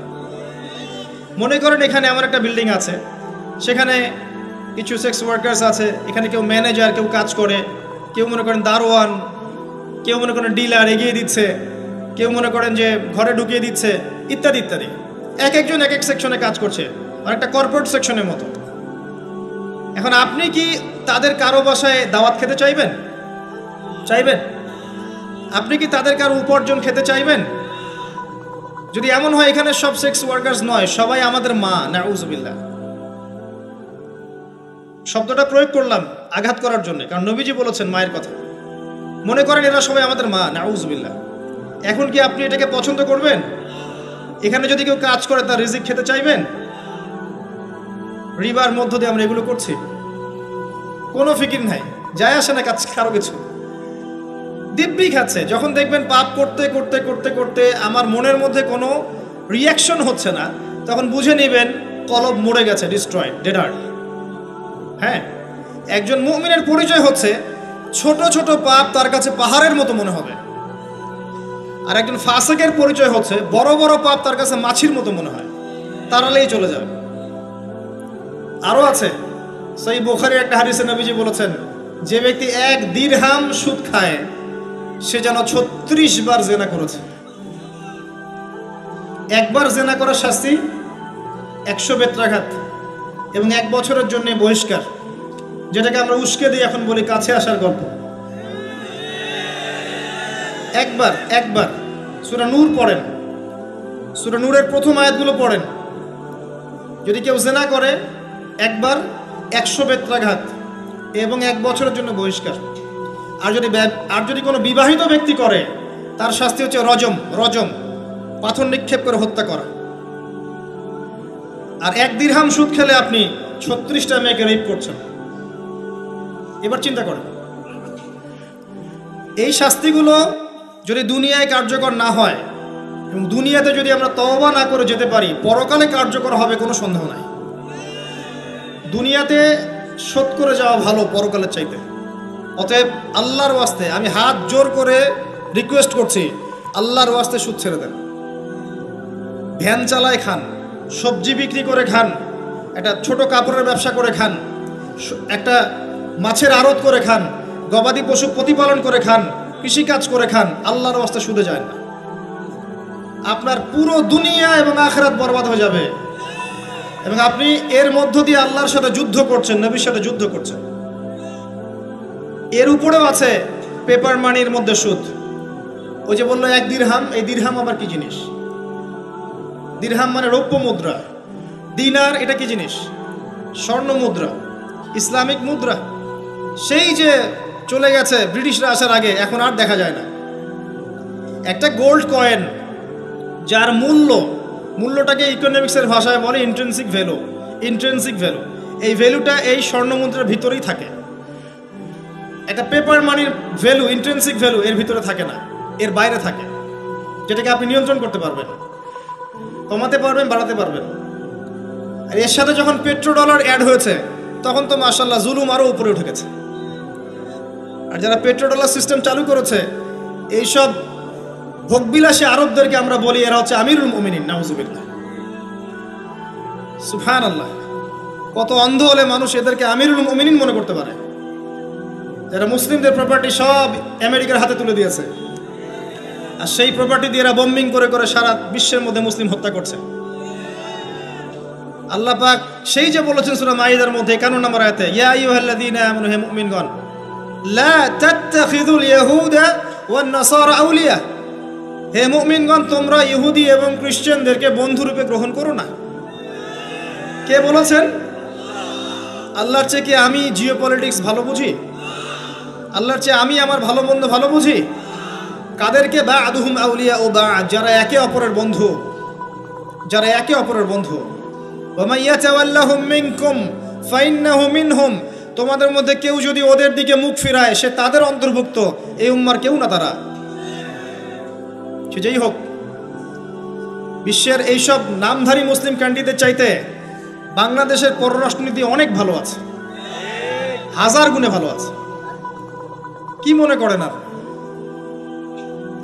S1: মনে করেন এখানে এমন একটা বিল্ডিং আছে, সেখানে কিছু সেক্স ওয়ার্কার্স আছে, এখানে কেউ ম্যানেজার, কেউ কাজ করে, কেউ মনে করেন দারোয়ান, কেউ মনে করেন ডিলার এগিয়ে দিচ্ছে, কেউ মনে করেন যে ঘরে ঢুকিয়ে দিচ্ছে, ইত্যাদি ইত্যাদি। এক একজন এক এক সেকশনে কাজ করছে, অনেকটা কর্পোরেট সেকশনের মতো। এখন আপনি কি তাদের কারো বাসায় দাওয়াত খেতে চাইবেন? আপনি কি তাদের কারো উপার্জন খেতে চাইবেন? যদি এমন হয় এখানে সব সেক্স ওয়ার্কার্স নয়, সবাই আমাদের মা, নাউযুবিল্লাহ। শব্দটা প্রয়োগ করলাম আঘাত করার জন্য, কারণ নবীজি বলেছেন মায়ের কথা। মনে করেন এরা সবাই আমাদের মা, নাউযুবিল্লাহ। এখন কি আপনি এটাকে পছন্দ করবেন? এখানে যদি কেউ কাজ করে তার রিজিক খেতে চাইবেন? রিবার মধ্য দিয়ে আমরা এগুলো করছি, কোনো ফিকির নাই, যায় আসে না কাজ কারো কিছু, দিব্যি খাচ্ছে। যখন দেখবেন পাপ করতে করতে করতে করতে আমার মনের মধ্যে কোনো রিয়াকশন হচ্ছে না, তখন বুঝে নেবেন কলব মরে গেছে, ডিস্ট্রয়েড, ডেড হার্ট। হ্যাঁ, একজন মুমিনের পরিচয় হচ্ছে ছোট ছোট পাপ তার কাছে পাহাড়ের মতো মনে হবে, আর একজন ফাসিকের পরিচয় হচ্ছে বড় বড় পাপ তার কাছে মাছির মতো মনে হয়, তাড়ালেই চলে যাবে। আরো আছে, সহিহ বুখারীর একটা হাদিসে নবীজি বলেছেন, যে ব্যক্তি 1 দিরহাম সুদ খায় সে যেন 36 বার জেনা করেছে। একবার জেনা করার শাস্তি 100 বেত্রাঘাত এবং 1 বছরের জন্য বহিষ্কার, যেটাকে আমরা উস্কে দিয়ে এখন বলি কাছে আসার গল্প। একবার সূরা নূর পড়েন, সূরা নূরের প্রথম আয়াতগুলো পড়েন। যদি কেউ জেনা করে একবার 100 বেত্রাঘাত এবং 1 বছরের জন্য বহিষ্কার। আর যদি কোনো বিবাহিত ব্যক্তি করে তার শাস্তি হচ্ছে রজম, পাথর নিক্ষেপ করে হত্যা করা। আর 1 দিরহাম সুদ খেলে আপনি 36টা মেয়েকে রেপ করছেন। এবার চিন্তা করেন, এই শাস্তিগুলো যদি দুনিয়ায় কার্যকর না হয় এবং দুনিয়াতে যদি আমরা তওবা না করে যেতে পারি, পরকালে কার্যকর হবে কোনো সন্দেহ নাই। দুনিয়াতে শোধ করে যাওয়া ভালো পরকালের চাইতে। অতএব আল্লাহর ওয়াস্তে আমি হাত জোর করে রিকোয়েস্ট করছি, আল্লাহর ওয়াস্তে সুদ ছেড়ে দেন। ভ্যান চালায় খান, সবজি বিক্রি করে খান, একটা ছোট কাপড়ের ব্যবসা করে খান, একটা মাছের আড়ত করে খান, গবাদি পশু প্রতিপালন করে খান, কৃষিকাজ করে খান, আল্লাহর ওয়াস্তে সুদে যায় না। আপনার পুরো দুনিয়া এবং আখিরাত বরবাদ হয়ে যাবে এবং আপনি এর মধ্য দিয়ে আল্লাহর সাথে যুদ্ধ করছেন, নবীর সাথে যুদ্ধ করছেন। এর উপরেও আছে পেপার মানির মধ্যে সুদ। ওই যে বললো 1 দিরহাম, এই দিরহাম আবার কি জিনিস? দিরহাম মানে রৌপ্য মুদ্রা। দিনার এটা কি জিনিস? স্বর্ণ মুদ্রা, ইসলামিক মুদ্রা। সেই যে চলে গেছে ব্রিটিশরা আসার আগে, এখন আর দেখা যায় না। একটা গোল্ড কয়েন যার মূল্যটাকে ইকোনমিক্সের ভাষায় বলে ইন্ট্রিনসিক ভ্যালু। এই ভ্যালুটা এই স্বর্ণ মুদ্রার ভিতরেই থাকে। একটা পেপার মানির ভ্যালু, ইন্ট্রিনসিক ভ্যালু এর ভিতরে থাকে না, এর বাইরে থাকে, যেটাকে আপনি নিয়ন্ত্রণ করতে পারবেন, কমাতে পারবেন, বাড়াতে পারবেন। আর এর সাথে যখন পেট্রোডলার অ্যাড হয়েছে তখন তো মাশাআল্লাহ জুলুম আরও উপরে উঠে গেছে। আর যারা পেট্রোডলার সিস্টেম চালু করেছে, এইসব ভোগবিলাসী আরবদেরকে আমরা বলি এরা হচ্ছে আমিরুল মুমিনিন, নাউযুবিল্লাহ, সুবহানাল্লাহ। কত অন্ধ হলে মানুষ এদেরকে আমিরুল মুমিনিন মনে করতে পারে, যারা মুসলিমদের প্রপার্টি সব আমেরিকার হাতে তুলে দিয়েছে, আর সেই প্রপার্টি দিয়ে এরা বম্বিং করে করে সারা বিশ্বের মধ্যে মুসলিম হত্যা করছে। আল্লাহ পাক সেই যে বলেছেন সূরা মাইদার মধ্যে 51 নম্বর আয়াতে, ইয়া আইয়ুহাল্লাযীনা আমানু, হে মুমিনগণ, লা তাত্তাখিযুল ইয়াহুদা ওয়ান নাসারা আউলিয়া, হে মুমিনগণ তোমরা ইহুদি এবং খ্রিস্টানদেরকে বন্ধুরূপে গ্রহণ করো না। কে বলেছেন? আল্লাহর চেয়ে কি আমি জিওপলিটিক্স ভালো বুঝি? আল্লাহর চেয়ে আমি আমার ভালো মন্দ ভালো বুঝি? কাদেরকে? বা'দুহুম আউলিয়া ও বা'দ, যারা একে অপরের বন্ধু, যারা একে অপরের বন্ধু। ওয়া মান ইয়াতাওয়াল্লাহুম মিনকুম ফাইন্নাহু মিনহুম, তোমাদের মধ্যে কেউ যদি ওদের দিকে মুখ ফিরায় সে তাদের অন্তর্ভুক্ত, এই উম্মার কেউ না তারা। সে যেই হোক, বিশ্বের এইসব নামধারী মুসলিম কান্ট্রিদের চাইতে বাংলাদেশের পররাষ্ট্রনীতি অনেক ভালো আছে, হাজার গুণে ভালো আছে। কি মনে করেন আর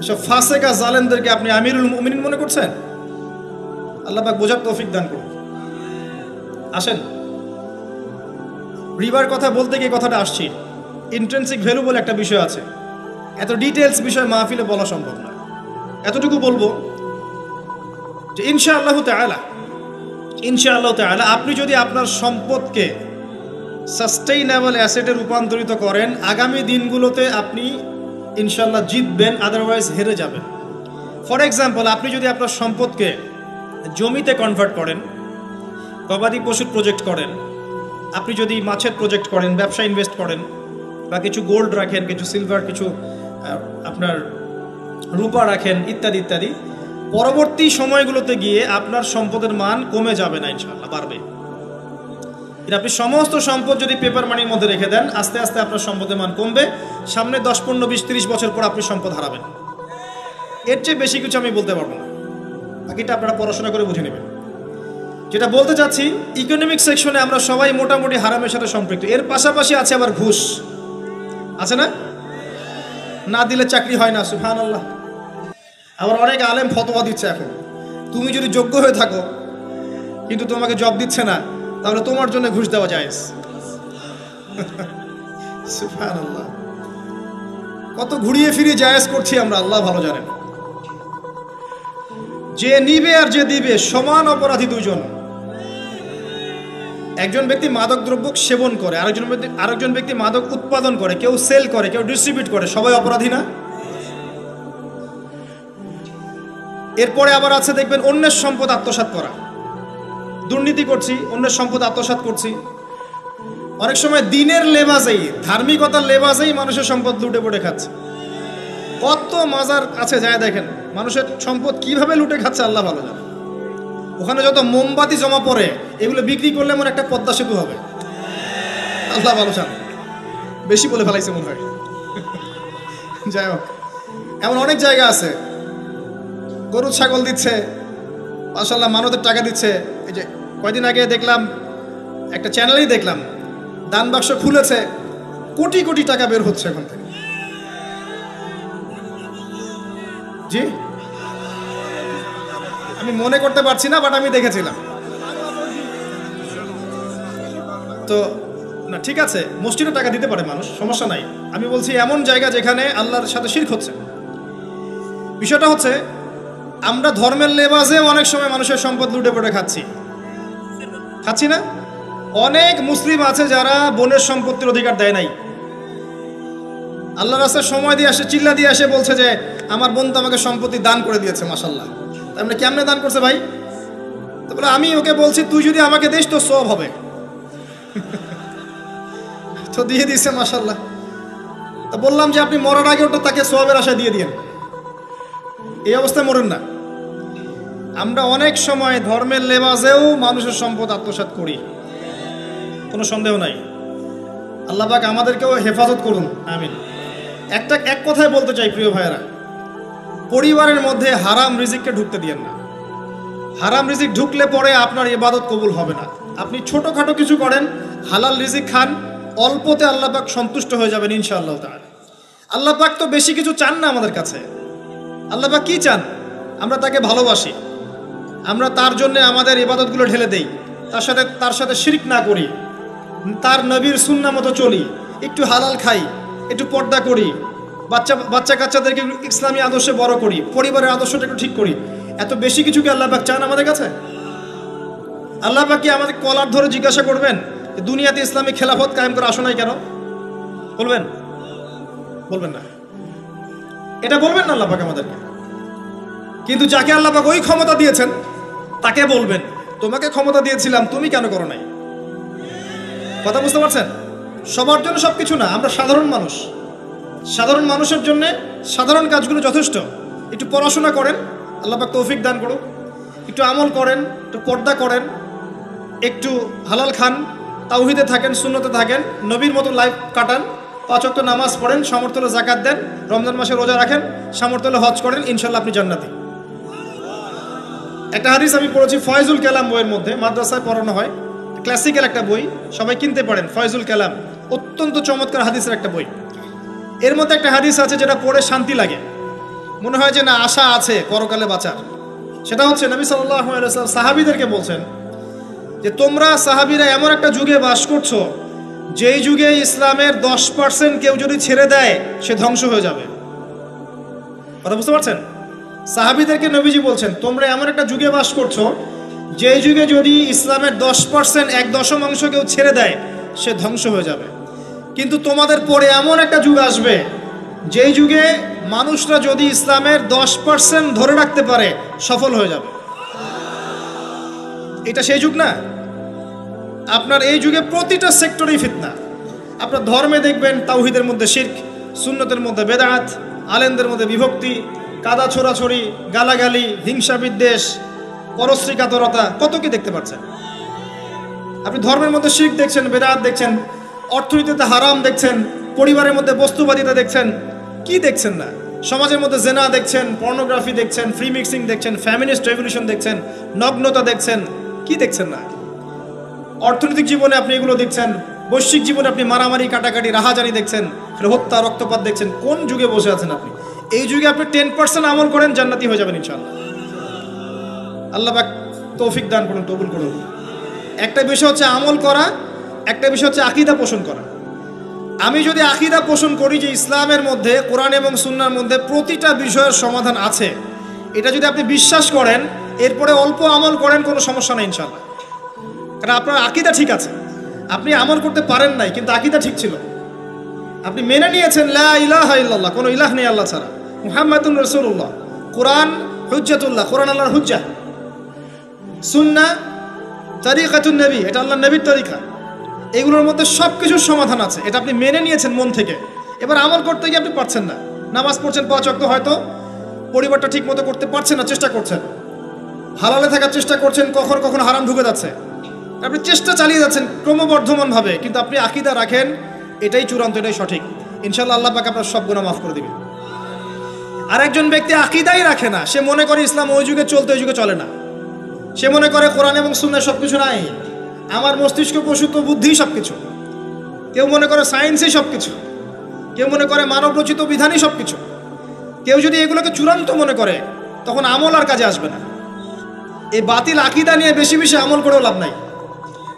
S1: এসব ফাসেকা জালেমদেরকে আপনি আমিরুল মুমিনিন মনে করছেন? আল্লাহ পাক বোঝার তৌফিক দান করুন। আসেন, রিবার কথা বলতে গিয়ে কথাটা আসছি, ইন্ট্রিনসিক ভ্যালু বলে একটা বিষয় আছে। এত ডিটেলস বিষয় মাহফিলে বলা সম্ভব না। এতটুকু বলবো যে ইনশাআল্লাহু তাআলা আপনি যদি আপনার সম্পদকে সাস্টেইনেবল অ্যাসেটে রূপান্তরিত করেন, আগামী দিনগুলোতে আপনি ইনশাআল্লাহ জিতবেন, আদারওয়াইজ হেরে যাবেন। ফর এক্সাম্পল, আপনি যদি আপনার সম্পদকে জমিতে কনভার্ট করেন, গবাদি পশুর প্রজেক্ট করেন, আপনি যদি মাছের প্রজেক্ট করেন, ব্যবসা ইনভেস্ট করেন, বা কিছু গোল্ড রাখেন, কিছু সিলভার, কিছু আপনার রূপা রাখেন, ইত্যাদি ইত্যাদি, পরবর্তী সময়গুলোতে গিয়ে আপনার সম্পদের মান কমে যাবে না, ইনশাআল্লাহ বাড়বে। এটা আপনি সমস্ত সম্পদ যদি পেপার মানির মধ্যে রেখে দেন, আস্তে আস্তে আপনার সম্পদের মান কমবে। সামনে 10, 15, 20, 30 বছর পর আপনি সম্পদ হারাবেন। এর চেয়ে বেশি কিছু আমি বলতে পারবো না, বাকিটা আপনারা পড়াশোনা করে বুঝে নেবেন। যেটা বলতে চাচ্ছি, ইকোনমিক সেকশনে আমরা সবাই মোটামুটি হারামের সাথে সম্পৃক্ত। এর পাশাপাশি আছে আবার ঘুষ, আছে না? না দিলে চাকরি হয় না, সুবহানাল্লাহ। আবার অনেক আলেম ফতোয়া দিচ্ছে এখন, তুমি যদি যোগ্য হয়ে থাকো কিন্তু তোমাকে জব দিচ্ছে না, তাহলে তোমার জন্য ঘুষ দেওয়া জায়েজ। সুবহানাল্লাহ, কত ঘুরিয়ে ফিরিয়ে জায়েজ করছি আমরা, আল্লাহ ভালো জানেন। যে নিবে আর যে দিবে সমান অপরাধী দুজন। একজন ব্যক্তি মাদক দ্রব্য সেবন করে, আরেকজন ব্যক্তি মাদক উৎপাদন করে, কেউ সেল করে, কেউ ডিস্ট্রিবিউট করে, সবাই অপরাধী না? এরপরে আবার আছে দেখবেন অন্যের সম্পদ আত্মসাৎ করা, দুর্নীতি করছি, অন্যের সম্পদ আত্মসাৎ করছি। অনেক সময় দিনের লেবাজেই, ধার্মিকতার লেবাজেই মানুষের সম্পদ লুটে পুটে খাচ্ছে। কত মাজার আছে যায় দেখেন, মানুষের সম্পদ কিভাবে লুটে খাচ্ছে আল্লাহ ভালো জানে। ওখানে যত মোমবাতি জমা পড়ে, এগুলো বিক্রি করলে মনে একটা পদ্মা সেতু হবে, আল্লাহ ভালো জানে। বেশি বলে ফেলাইছে মনে হয়। যাই হোক, এমন অনেক জায়গা আছে, গরু ছাগল দিচ্ছে, মাশাআল্লাহ মানতের টাকা দিচ্ছে। এই যে কয়দিন আগে দেখলাম একটা চ্যানেলেই দেখলাম, দান বাক্স খুলেছে, কোটি কোটি টাকা বের হচ্ছে এখন থেকে। জি, আমি মনে করতে পারছি না, বাট আমি দেখেছিলাম। তো না, ঠিক আছে, মসজিদে টাকা দিতে পারে মানুষ, সমস্যা নাই। আমি বলছি এমন জায়গা যেখানে আল্লাহর সাথে শিরক হচ্ছে। বিষয়টা হচ্ছে, আমরা ধর্মের লেবাজে অনেক সময় মানুষের সম্পদ লুটে পড়ে খাচ্ছি না? অনেক মুসলিম আছে যারা বোনের সম্পত্তির অধিকার দেয় নাই, আল্লাহর রাস্তায় সময় দিয়ে আসে, চিল্লা দিয়ে আসে, বলছে যে আমার বোন তো আমাকে সম্পত্তি দান করে দিয়েছে, মাশাআল্লাহ। তাহলে কেমনে দান করছে ভাই? তো বলে আমি ওকে বলছি তুই যদি আমাকে দিস তো সওয়াব হবে। তো দিয়ে দিয়েছে, মাশাআল্লাহ। তো বললাম যে আপনি মরার আগে ওটা তাকে সওয়াবের আশা দিয়ে দিয়েন, এই অবস্থায় মরেন না। আমরা অনেক সময় ধর্মের লেবাজেও মানুষের সম্পদ আত্মসাৎ করি, কোনো সন্দেহ নাই। আল্লাহ পাক আমাদেরকেও হেফাজত করুন, আমিন। এক কথায় বলতে চাই প্রিয় ভাইয়েরা, পরিবারের মধ্যে হারাম রিজিককে ঢুকতে দিয়েন না। হারাম রিজিক ঢুকলে পরে আপনার ইবাদত কবুল হবে না। আপনি ছোটোখাটো কিছু করেন, হালাল রিজিক খান, অল্পতে আল্লাহ পাক সন্তুষ্ট হয়ে যাবেন ইনশাআল্লাহ তাআলা। আল্লাহ পাক তো বেশি কিছু চান না আমাদের কাছে। আল্লাহ পাক কি চান? আমরা তাকে ভালোবাসি, আমরা তার জন্য আমাদের ইবাদতগুলো ঢেলে দেই, তার সাথে শিরক না করি, তার নবীর সুন্নাহ মতো চলি, একটু হালাল খাই, একটু পর্দা করি, বাচ্চা কাচ্চাদেরকে ইসলামী আদর্শে বড় করি, পরিবারের আদর্শটা একটু ঠিক করি। এত বেশি কিছু কি আল্লাহ পাক চান আমাদের কাছে? আল্লাহ পাক কি আমাদের কলার ধরে জিজ্ঞাসা করবেন দুনিয়াতে ইসলামী খেলাফত কায়েম করে আসো নাই কেন? বলবেন? বলবেন না। এটা বলবেন না আল্লাহ পাক আমাদেরকে। কিন্তু যাকে আল্লাহ পাক ওই ক্ষমতা দিয়েছেন তাকে বলবেন তোমাকে ক্ষমতা দিয়েছিলাম, তুমি কেন করো নাই? কথা বুঝতে পারছেন? সবার জন্য সবকিছু না, আমরা সাধারণ মানুষ। সাধারণ মানুষের জন্য সাধারণ কাজগুলো যথেষ্ট। একটু পড়াশোনা করেন, আল্লাহ পাক তৌফিক দান করুক। একটু আমল করেন, একটু পর্দা করেন, একটু হালাল খান, তাওহীদে থাকেন, সুন্নতে থাকেন, নবীর মতো লাইফ কাটান, 5 ওয়াক্ত নামাজ পড়েন, সামর্থ্য হলে যাকাত দেন, রমজান মাসে রোজা রাখেন, সামর্থ্য হলে হজ করেন, ইনশাল্লাহ আপনি জান্নাতি। একটা হাদিস আমি পড়েছি ফয়জুল কালাম বইয়ের মধ্যে, মাদ্রাসায় পড়ানো হয়, ক্লাসিক্যাল একটা বই, সবাই কিনতে পারেন। ফয়জুল কালাম অত্যন্ত চমৎকার হাদিসের একটা বই। এর মধ্যে একটা হাদিস আছে যেটা পড়ে শান্তি লাগে, মনে হয় যে না আশা আছে পরকালে বাঁচার। সেটা হচ্ছে নবী সাল্লাল্লাহু আলাইহি ওয়াসাল্লাম সাহাবীদেরকে বলছেন যে তোমরা সাহাবীরা এমন একটা যুগে বাস করছো যেই যুগে ইসলামের 10% কেউ যদি ছেড়ে দেয় সে ধ্বংস হয়ে যাবে। কথা বুঝতে পারছেন? সাহাবীদেরকে নবীজি বলছেন তোমরা এমন একটা যুগে বাস করছো যেই যুগে যদি ইসলামের 10% 1/10 কেউ ছেড়ে দেয় সে ধ্বংস হয়ে যাবে। কিন্তু তোমাদের পরে এমন একটা যুগ আসবে যেই যুগে মানুষরা যদি ইসলামের 10% ধরে রাখতে পারে সফল হয়ে যাবে। এটা সেই যুগ না? আপনার এই যুগে প্রতিটা সেক্টরেই ফিতনা। আপনার ধর্মে দেখবেন তাওহীদের মধ্যে শিরক, সুন্নতের মধ্যে বেদাত, আলেমদের মধ্যে বিভক্তি, কাদা ছোড়াছড়ি, গালাগালি, হিংসা বিদ্বেষ, পরশ্রী কাতরতা, কত কি দেখতে পাচ্ছেন। আপনি ধর্মের মধ্যে শিরক দেখছেন, বেদাত দেখছেন, অর্থনীতিতে হারাম দেখছেন, পরিবারের মধ্যে বস্তুবাদিতা দেখছেন, কি দেখছেন না? সমাজের মধ্যে জেনা দেখছেন, পর্নোগ্রাফি দেখছেন, ফ্রি মিক্সিং দেখছেন, ফ্যামিনিস্ট রেভলিউশন দেখছেন, নগ্নতা দেখছেন, কি দেখছেন না? অর্থনৈতিক জীবনে আপনি এগুলো দেখছেন, বৈশ্বিক জীবনে আপনি মারামারি, কাটাকাটি, রাহাজানি দেখছেন, হত্যা, রক্তপাত দেখছেন। কোন যুগে বসে আছেন আপনি? এই যুগে আপনি 10% আমল করেন, জান্নাতি হয়ে যাবেন ইনশাআল্লাহ। আল্লাহ পাক তৌফিক দান করুন, কবুল করুন। একটা বিষয় হচ্ছে আমল করা, একটা বিষয় হচ্ছে আকীদা পোষণ করা। আমি যদি আকীদা পোষণ করি যে ইসলামের মধ্যে, কোরআন এবং সুন্নাহর মধ্যে প্রতিটা বিষয়ের সমাধান আছে, এটা যদি আপনি বিশ্বাস করেন, এরপরে অল্প আমল করেন, কোনো সমস্যা নেই ইনশাআল্লাহ। কারণ আপনার আকীদা ঠিক আছে। আপনি আমল করতে পারেন নাই কিন্তু আকীদা ঠিক ছিল। আপনি মেনে নিয়েছেন লা ইলাহা ইল্লাল্লাহ, কোনো ইলাহ নেই আল্লাহ ছাড়া, মুহাম্মাদুর রাসূলুল্লাহ, কোরআন হুজ্জাতুল্লাহ, কোরআন আল্লাহর হুজ্জা, সুন্নাহ তরিকাতুন নবী, এটা আল্লাহর নবীর তরিকা। এগুলোর মধ্যে সব কিছুর সমাধান আছে, এটা আপনি মেনে নিয়েছেন মন থেকে। এবার আমল করতে গিয়ে আপনি পারছেন না। নামাজ পড়ছেন 5 ওয়াক্ত, হয়তো পরিবারটা ঠিক মতো করতে পারছেন না, চেষ্টা করছেন, হালালে থাকার চেষ্টা করছেন, কখন কখন হারাম ঢুকে যাচ্ছে, আপনি চেষ্টা চালিয়ে যাচ্ছেন ক্রমবর্ধমানভাবে, কিন্তু আপনি আকীদা রাখেন এটাই চূড়ান্ত, এটাই সঠিক, ইনশাআল্লাহ আল্লাহ পাক আপনার সব গুনাহ মাফ করে দিবেন। আরেকজন ব্যক্তি আকীদাই রাখে না, সে মনে করে ইসলাম ওই যুগে চলতে, ওই যুগে চলে না। সে মনে করে কোরআন এবং সুন্নাহ সব কিছু নাই, আমার মস্তিষ্ক প্রসূত বুদ্ধি সব কিছু। কেউ মনে করে সায়েন্সই সব কিছু, কেউ মনে করে মানব রচিত বিধানই সব কিছু। কেউ যদি এগুলোকে চূড়ান্ত মনে করে তখন আমল আর কাজে আসবে না। এই বাতিল আকীদা নিয়ে বেশি বেশি আমল করেও লাভ নাই।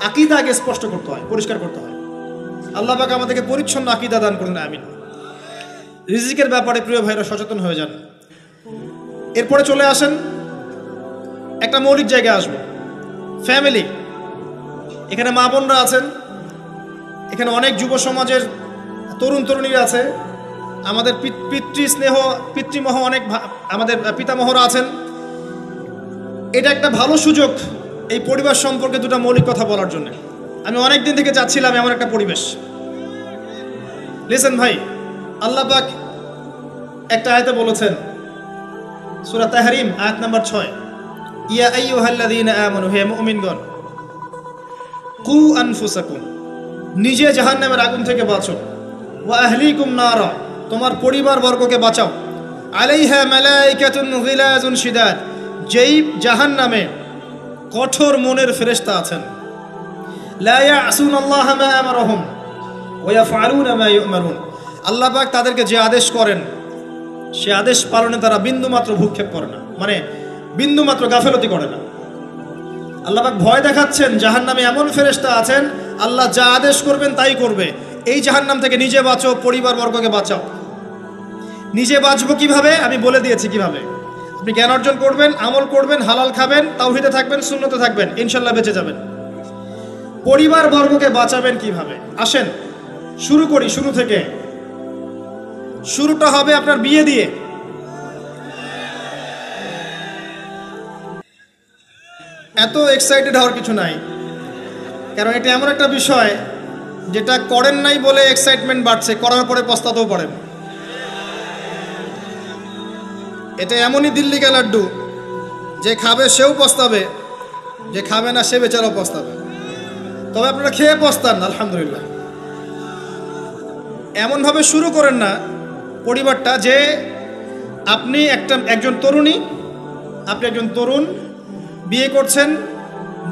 S1: আকীদা আগে স্পষ্ট করতে হয়, পরিষ্কার করতে হয়। আল্লাহ পাক আমাদেরকে পরিচ্ছন্ন আকীদা দান করুন, আমিন। রিজিকের ব্যাপারে প্রিয় ভাইরা সচেতন হয়ে যান। এরপরে চলে আসেন একটা মৌলিক জায়গায় আসবো, ফ্যামিলি। এখানে মা বোনরা আছেন, এখানে অনেক যুব সমাজের তরুণ তরুণীরা আছে, আমাদের পিতৃমহ অনেক আমাদের পিতামহরা আছেন। এটা একটা ভালো সুযোগ এই পরিবার সম্পর্কে দুটো মৌলিক কথা বলার জন্য। আমি অনেক দিন থেকে চাচ্ছিলাম এমন একটা পরিবেশ। লিসেন ভাই, আল্লাহ পাক একটা আয়াতে বলেছেন, সূরা তাহরিম আয়াত নাম্বার 6, ইয়া আইয়ুহাল্লাযীনা আমানু, হে মুমিনগণ, কু আনফুসাকুম, নিজে জাহান্নামের আগুন থেকে বাঁচো, ওয়া আহলিকুম নারা, তোমার পরিবার বর্গকে বাঁচাও, আলাইহা মালাইকাতুন গিলাজুন শিদাদ, যেই জাহান্নামে কঠোর মনের ফেরেশতা আছেন, লা ইয়াসুনাল্লাহা মা আমারহুম ওয়া ইয়াফআলুনা মা ইউমারুন, আল্লাহ পাক তাদেরকে যে আদেশ করেন সে আদেশ পালনে তারা বিন্দুমাত্র ভূক্ষেপ করে না, মানে বিন্দুমাত্র গাফেলতি করে না। আল্লাহ পাক ভয় দেখাচ্ছেন জাহান্নামে এমন ফেরেশতা আছেন, আল্লাহ যা আদেশ করবেন তাই করবে। এই জাহান্নাম থেকে নিজে বাঁচো, পরিবার বর্গকে বাঁচাও। নিজে বাঁচবো কিভাবে? আমি বলে দিয়েছি কিভাবে। আপনি জ্ঞান অর্জন করবেন, আমল করবেন, হালাল খাবেন, তাওহীদে থাকবেন, সুন্নতে থাকবেন, ইনশাল্লাহ বেঁচে যাবেন। পরিবার বর্গকে বাঁচাবেন কিভাবে? আসেন শুরু করি শুরু থেকে। শুরুটা হবে আপনার বিয়ে দিয়ে। এত এক্সাইটেড হওয়ার কিছু নাই, কারণ এটা এমন একটা বিষয় যেটা করেন নাই বলে এক্সাইটমেন্ট বাড়ছে, করার পরে পস্তাতেও পারেন। এটা এমনই দিল্লি কা লাড্ডু, যে খাবে সেও পস্তাবে, যে খাবে না সে বেচারাও পস্তাবে। তবে আপনারা খেয়ে পস্তান আলহামদুলিল্লাহ। এমনভাবে শুরু করেন না পরিবারটা যে আপনি একজন তরুণী, আপনি একজন তরুণ বিয়ে করছেন,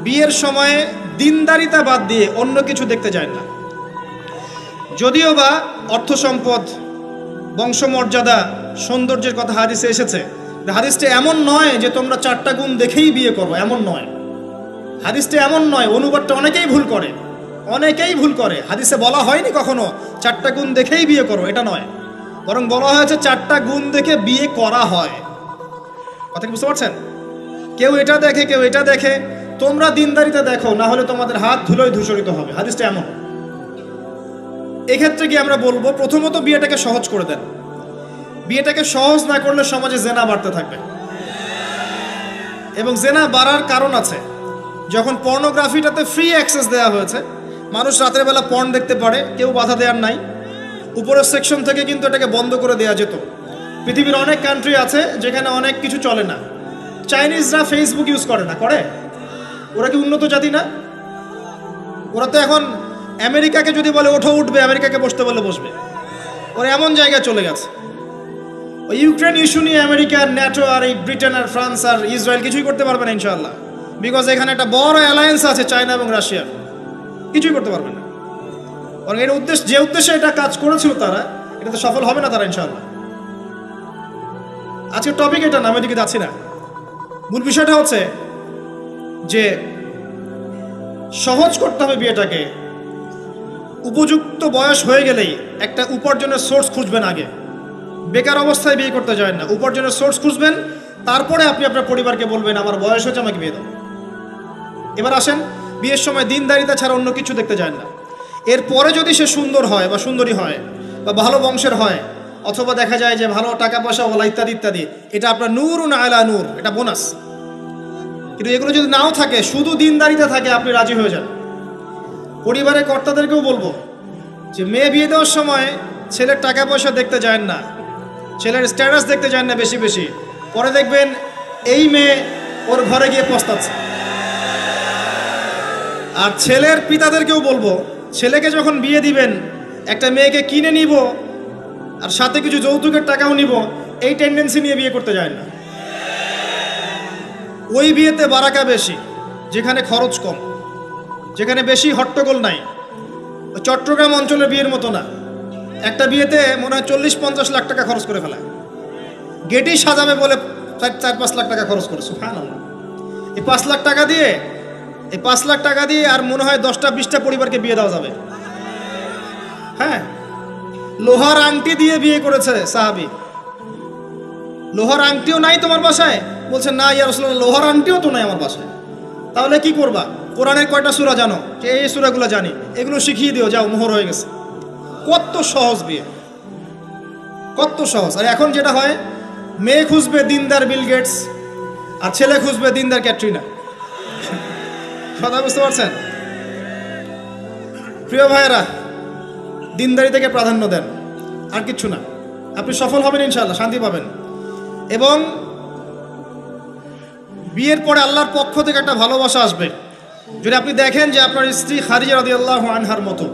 S1: বিয়ের সময়ে দিনদারিতা বাদ দিয়ে অন্য কিছু দেখতে যায় না। যদিও বা অর্থ সম্পদ, বংশমর্যাদা, সৌন্দর্যের কথা হাদিসে এসেছে, হাদিসটা এমন নয় যে তোমরা 4টা গুণ দেখেই বিয়ে করো, এমন নয়। হাদিসটা এমন নয়, অনুবাদটা অনেকেই ভুল করে, হাদিসে বলা হয়নি কখনো 4টা গুণ দেখেই বিয়ে করো, এটা নয়। বরং বলা হয়েছে 4টা গুণ দেখে বিয়ে করা হয়। কথা কি বুঝতে পারছেন? কেউ এটা দেখে, কেউ এটা দেখে। তোমরা দিনদারিতা দেখো, না হলে তোমাদের হাত ধুলোয় ধূসরিত হবে। হাদিসটা এমন। এক্ষেত্রে কি আমরা বলবো, প্রথমত বিয়েটাকে সহজ করে দেন। বিয়েটাকে সহজ না করলে সমাজে জেনা বাড়তে থাকবে, এবং জেনা বাড়ার কারণ আছে। যখন পর্নোগ্রাফিটাতে ফ্রি অ্যাক্সেস দেওয়া হয়েছে, মানুষ রাতের বেলা পর্ন দেখতে পারে, কেউ বাধা দেওয়ার নাই। উপরের সেকশন থেকে কিন্তু এটাকে বন্ধ করে দেওয়া যেত। পৃথিবীর অনেক কান্ট্রি আছে যেখানে অনেক কিছু চলে না। চাইনিজরা ফেসবুক ইউজ করে না, করে? ওরা কি উন্নত জাতি না? ওরা তো এখন আমেরিকাকে যদি বলে ওঠো উঠবে, আমেরিকাকে বসতে বলে বসবে। ওরা এমন জায়গায় চলে গেছে। ওই ইউক্রেন ইস্যু নিয়ে আমেরিকার, ন্যাটো আর এই ব্রিটেন আর ফ্রান্স আর ইসরায়েল কিছুই করতে পারবে না ইনশাআল্লাহ, বিকজ এখানে একটা বড় অ্যালায়েন্স আছে চায়না এবং রাশিয়ার। কিছুই করতে পারবে না। বরং এর যে উদ্দেশ্যে এটা কাজ করেছিল তারা, এটা তো সফল হবে না তারা ইনশাআল্লাহ। আজকের টপিক এটা না, আমি এদিকে যাচ্ছি না। মূল বিষয়টা হচ্ছে যে সহজ করতে হবে বিয়েটাকে। উপযুক্ত বয়স হয়ে গেলেই একটা উপার্জনের সোর্স খুঁজবেন আগে। বেকার অবস্থায় বিয়ে করতে যায় না, উপার্জনের সোর্স খুঁজবেন, তারপরে আপনি আপনার পরিবারকে বলবেন আমার বয়স হয়েছে, আমাকে বিয়ে দাও। এবার আসেন, বিয়ের সময় দিনদারিতা ছাড়া অন্য কিছু দেখতে যায় না। এরপরে যদি সে সুন্দর হয় বা সুন্দরী হয় বা ভালো বংশের হয়, অথবা দেখা যায় যে ভালো টাকা পয়সা ওলা ইত্যাদি ইত্যাদি, এটা আপনার নূরুন আলা নূর, এটা বোনাস। কিন্তু এগুলো যদি নাও থাকে, শুধু দিনদারিতা থাকে, আপনি রাজি হয়ে যান। পরিবারের কর্তাদেরকেও বলবো যে মেয়ে বিয়ে দেওয়ার সময় ছেলের টাকা পয়সা দেখতে যায় না, ছেলের স্ট্যাটাস দেখতে যায় না বেশি বেশি। পরে দেখবেন এই মেয়ে ওর ঘরে গিয়ে পস্তাচ্ছে। আর ছেলের পিতাদেরকেও বলবো, ছেলেকে যখন বিয়ে দিবেন, একটা মেয়েকে কিনে নিব আর সাথে কিছু যৌতুকের টাকাও নিব, এই টেন্ডেন্সি নিয়ে বিয়ে করতে যায় না। ওই বিয়েতে বারাকা বেশি, যেখানে খরচ কম, যেখানে বেশি হট্টগোল নাই। চট্টগ্রাম অঞ্চলের বিয়ের মতো না। একটা বিয়েতে মনে হয় 40-50 লাখ টাকা খরচ করে ফেলায়, গেটেই সাজাবে বলে 4-5 লাখ টাকা খরচ করে। সুবহানাল্লাহ। এই 5 লাখ টাকা দিয়ে আর মনে হয় 10টা-20টা পরিবারকে বিয়ে দেওয়া যাবে। হ্যাঁ, লোহার আংটি দিয়ে বিয়ে করেছে সাহাবী। লোহার আংটিও নাই তোমার বাসায়? বলছে না ইয়া রাসূলুল্লাহ, লোহার আংটিও তো নাই আমার বাসায়। তাহলে কি করবা? কোরআনের কয়টা সূরা জানো? যে এই সূরাগুলো জানি, এগুলো শিখিয়ে দিও, যাও, মোহর হয়ে গেছে। কত সহজ বিয়ে, কত সহজ। আর এখন যেটা হয়, মেয়ে খুঁজবে দিনদার বিল গেটস, আর ছেলে খুঁজবে দিনদার ক্যাটরিনা। কথা বুঝতে পারছেন? প্রিয় ভাইয়েরা, দিনদারিতাকে প্রাধান্য দেন, আর কিচ্ছু না। আপনি সফল হবেন ইনশাআল্লাহ, শান্তি পাবেন। এবং বিয়ের পরে আল্লাহর পক্ষ থেকে একটা ভালোবাসা আসবে। যদি আপনি দেখেন যে আপনার স্ত্রী খাদিজা রাদিয়াল্লাহু আনহার মতো,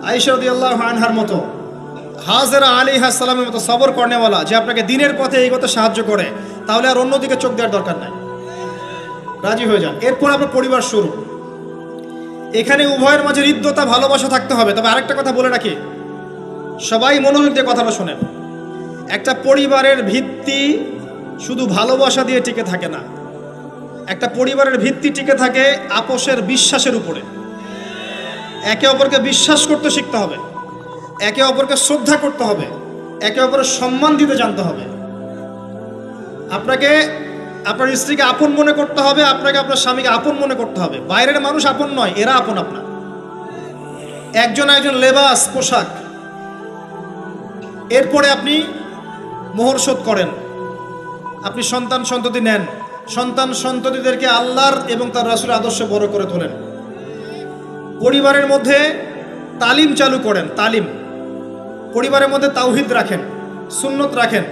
S1: আয়েশা রাদিয়াল্লাহু আনহার মতো, হাজেরা আলাইহিস সালামের মতো সবর করেনেওয়ালা, যে আপনাকে দিনের পথে এগোতে সাহায্য করে, তাহলে আর অন্যদিকে চোখ দেওয়ার দরকার নাই, রাজি হয়ে যান। এরপর আপনার পরিবার শুরু। এখানে উভয়ের মাঝে হৃদ্যতা, ভালোবাসা থাকতে হবে। তবে আরেকটা কথা বলে রাখি, সবাই মনোযোগ দিয়ে কথাটা শোনেন। একটা পরিবারের ভিত্তি শুধু ভালোবাসা দিয়ে টিকে থাকে না। একটা পরিবারের ভিত্তি টিকে থাকে আপোষের বিশ্বাসের উপরে। একে অপরকে বিশ্বাস করতে শিখতে হবে, একে অপরকে শ্রদ্ধা করতে হবে, একে অপরের সম্মান দিতে জানতে হবে। আপনাকে আপনার স্ত্রীকে আপন মনে করতে হবে, আপনাকে আপনার স্বামীকে আপন মনে করতে হবে। বাইরের মানুষ আপন নয়, এরা আপন আপনার। একজন লেবাস, পোশাক। এরপরে আপনি মোহর শোধ করেন, আপনি সন্তান সন্ততি নেন, সন্তান সন্ততিদেরকে আল্লাহর এবং তার রাসূলের আদর্শে বড় করে তোলেন। পরিবারের মধ্যে তালিম চালু করেন, তালিম। পরিবারের মধ্যে তাওহীদ রাখেন, সুন্নত রাখেন,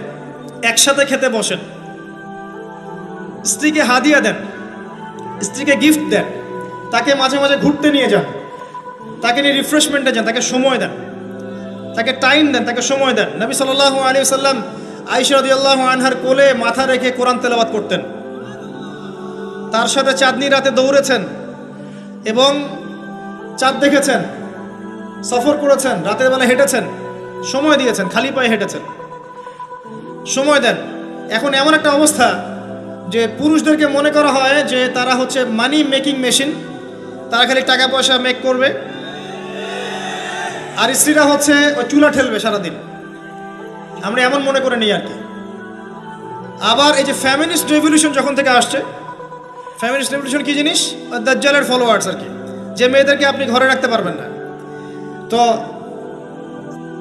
S1: একসাথে খেতে বসেন। স্ত্রীকে হাদিয়া দেন, স্ত্রীকে গিফট দেন, তাকে মাঝে মাঝে ঘুরতে নিয়ে যান, তাকে নিয়ে রিফ্রেশমেন্টে যান, তাকে সময় দেন, তাকে টাইম দেন, তাকে সময় দেন। নবী সাল্লাল্লাহু আলাইহি ওয়াসাল্লাম আয়েশা রাদিয়াল্লাহু আনহার কোলে মাথা রেখে কোরআন তেলাওয়াত করতেন। তার সাথে চাঁদনি রাতে দৌড়েছেন এবং চাঁদ দেখেছেন, সফর করেছেন, রাতের বেলা হেঁটেছেন, সময় দিয়েছেন, খালি পায়ে হেঁটেছেন। সময় দেন। এখন এমন একটা অবস্থা যে পুরুষদেরকে মনে করা হয় যে তারা হচ্ছে মানি মেকিং মেশিন, তারা খালি টাকা পয়সা মেক করবে, আর স্ত্রীরা হচ্ছে ওই চুলা ঠেলবে সারাদিন। আমরা এমন মনে করে নিই আর কি। আবার এই যে ফ্যামিনিস্ট রেভলিউশন যখন থেকে আসছে, ফ্যামিনিস্ট রেভলিউশন কি জিনিস? দাজ্জালের ফলোয়ার্স আর কি, যে মেয়েদেরকে আপনি ঘরে রাখতে পারবেন না। তো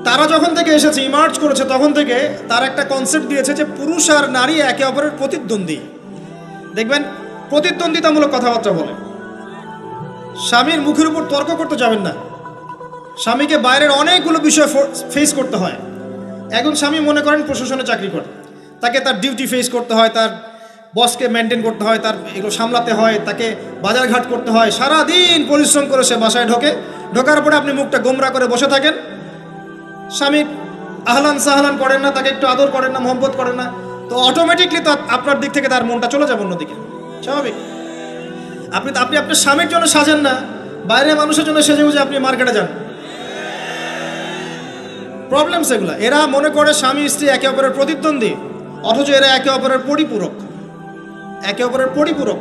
S1: তারা যখন থেকে এসেছে, ইমার্জ করেছে, তখন থেকে তার একটা কনসেপ্ট দিয়েছে যে পুরুষ আর নারী একে অপরের প্রতিদ্বন্দ্বী। দেখবেন প্রতিদ্বন্দ্বিতামূলক কথাবার্তা বলে। স্বামীর মুখের উপর তর্ক করতে যাবেন না। স্বামীকে বাইরের অনেকগুলো বিষয় ফেস করতে হয়। একজন স্বামী মনে করেন প্রশাসনে চাকরি করে, তাকে তার ডিউটি ফেস করতে হয়, তার বসকে মেনটেন করতে হয়, তার এগুলো সামলাতে হয়, তাকে বাজারঘাট করতে হয়, সারাদিন পরিশ্রম করে সে বাসায় ঢোকার পরে আপনি মুখটা গোমরা করে বসে থাকেন। স্বামী আহলান সাহলান করেন না, তাকে একটু আদর করেন না, মহব্বত করেন না, তো অটোমেটিকলি তো আপনার দিক থেকে তার মনটা চলে যাবে অন্যদিকে। স্বাভাবিক। আপনি আপনার স্বামীর জন্য সাজেন না, বাইরের মানুষের জন্য সেজে বুঝে আপনি মার্কেটে যান। প্রবলেম সেগুলো। এরা মনে করে স্বামী স্ত্রী একে অপরের প্রতিদ্বন্দ্বী, অথচ এরা একে অপরের পরিপূরক। একে অপরের পরিপূরক।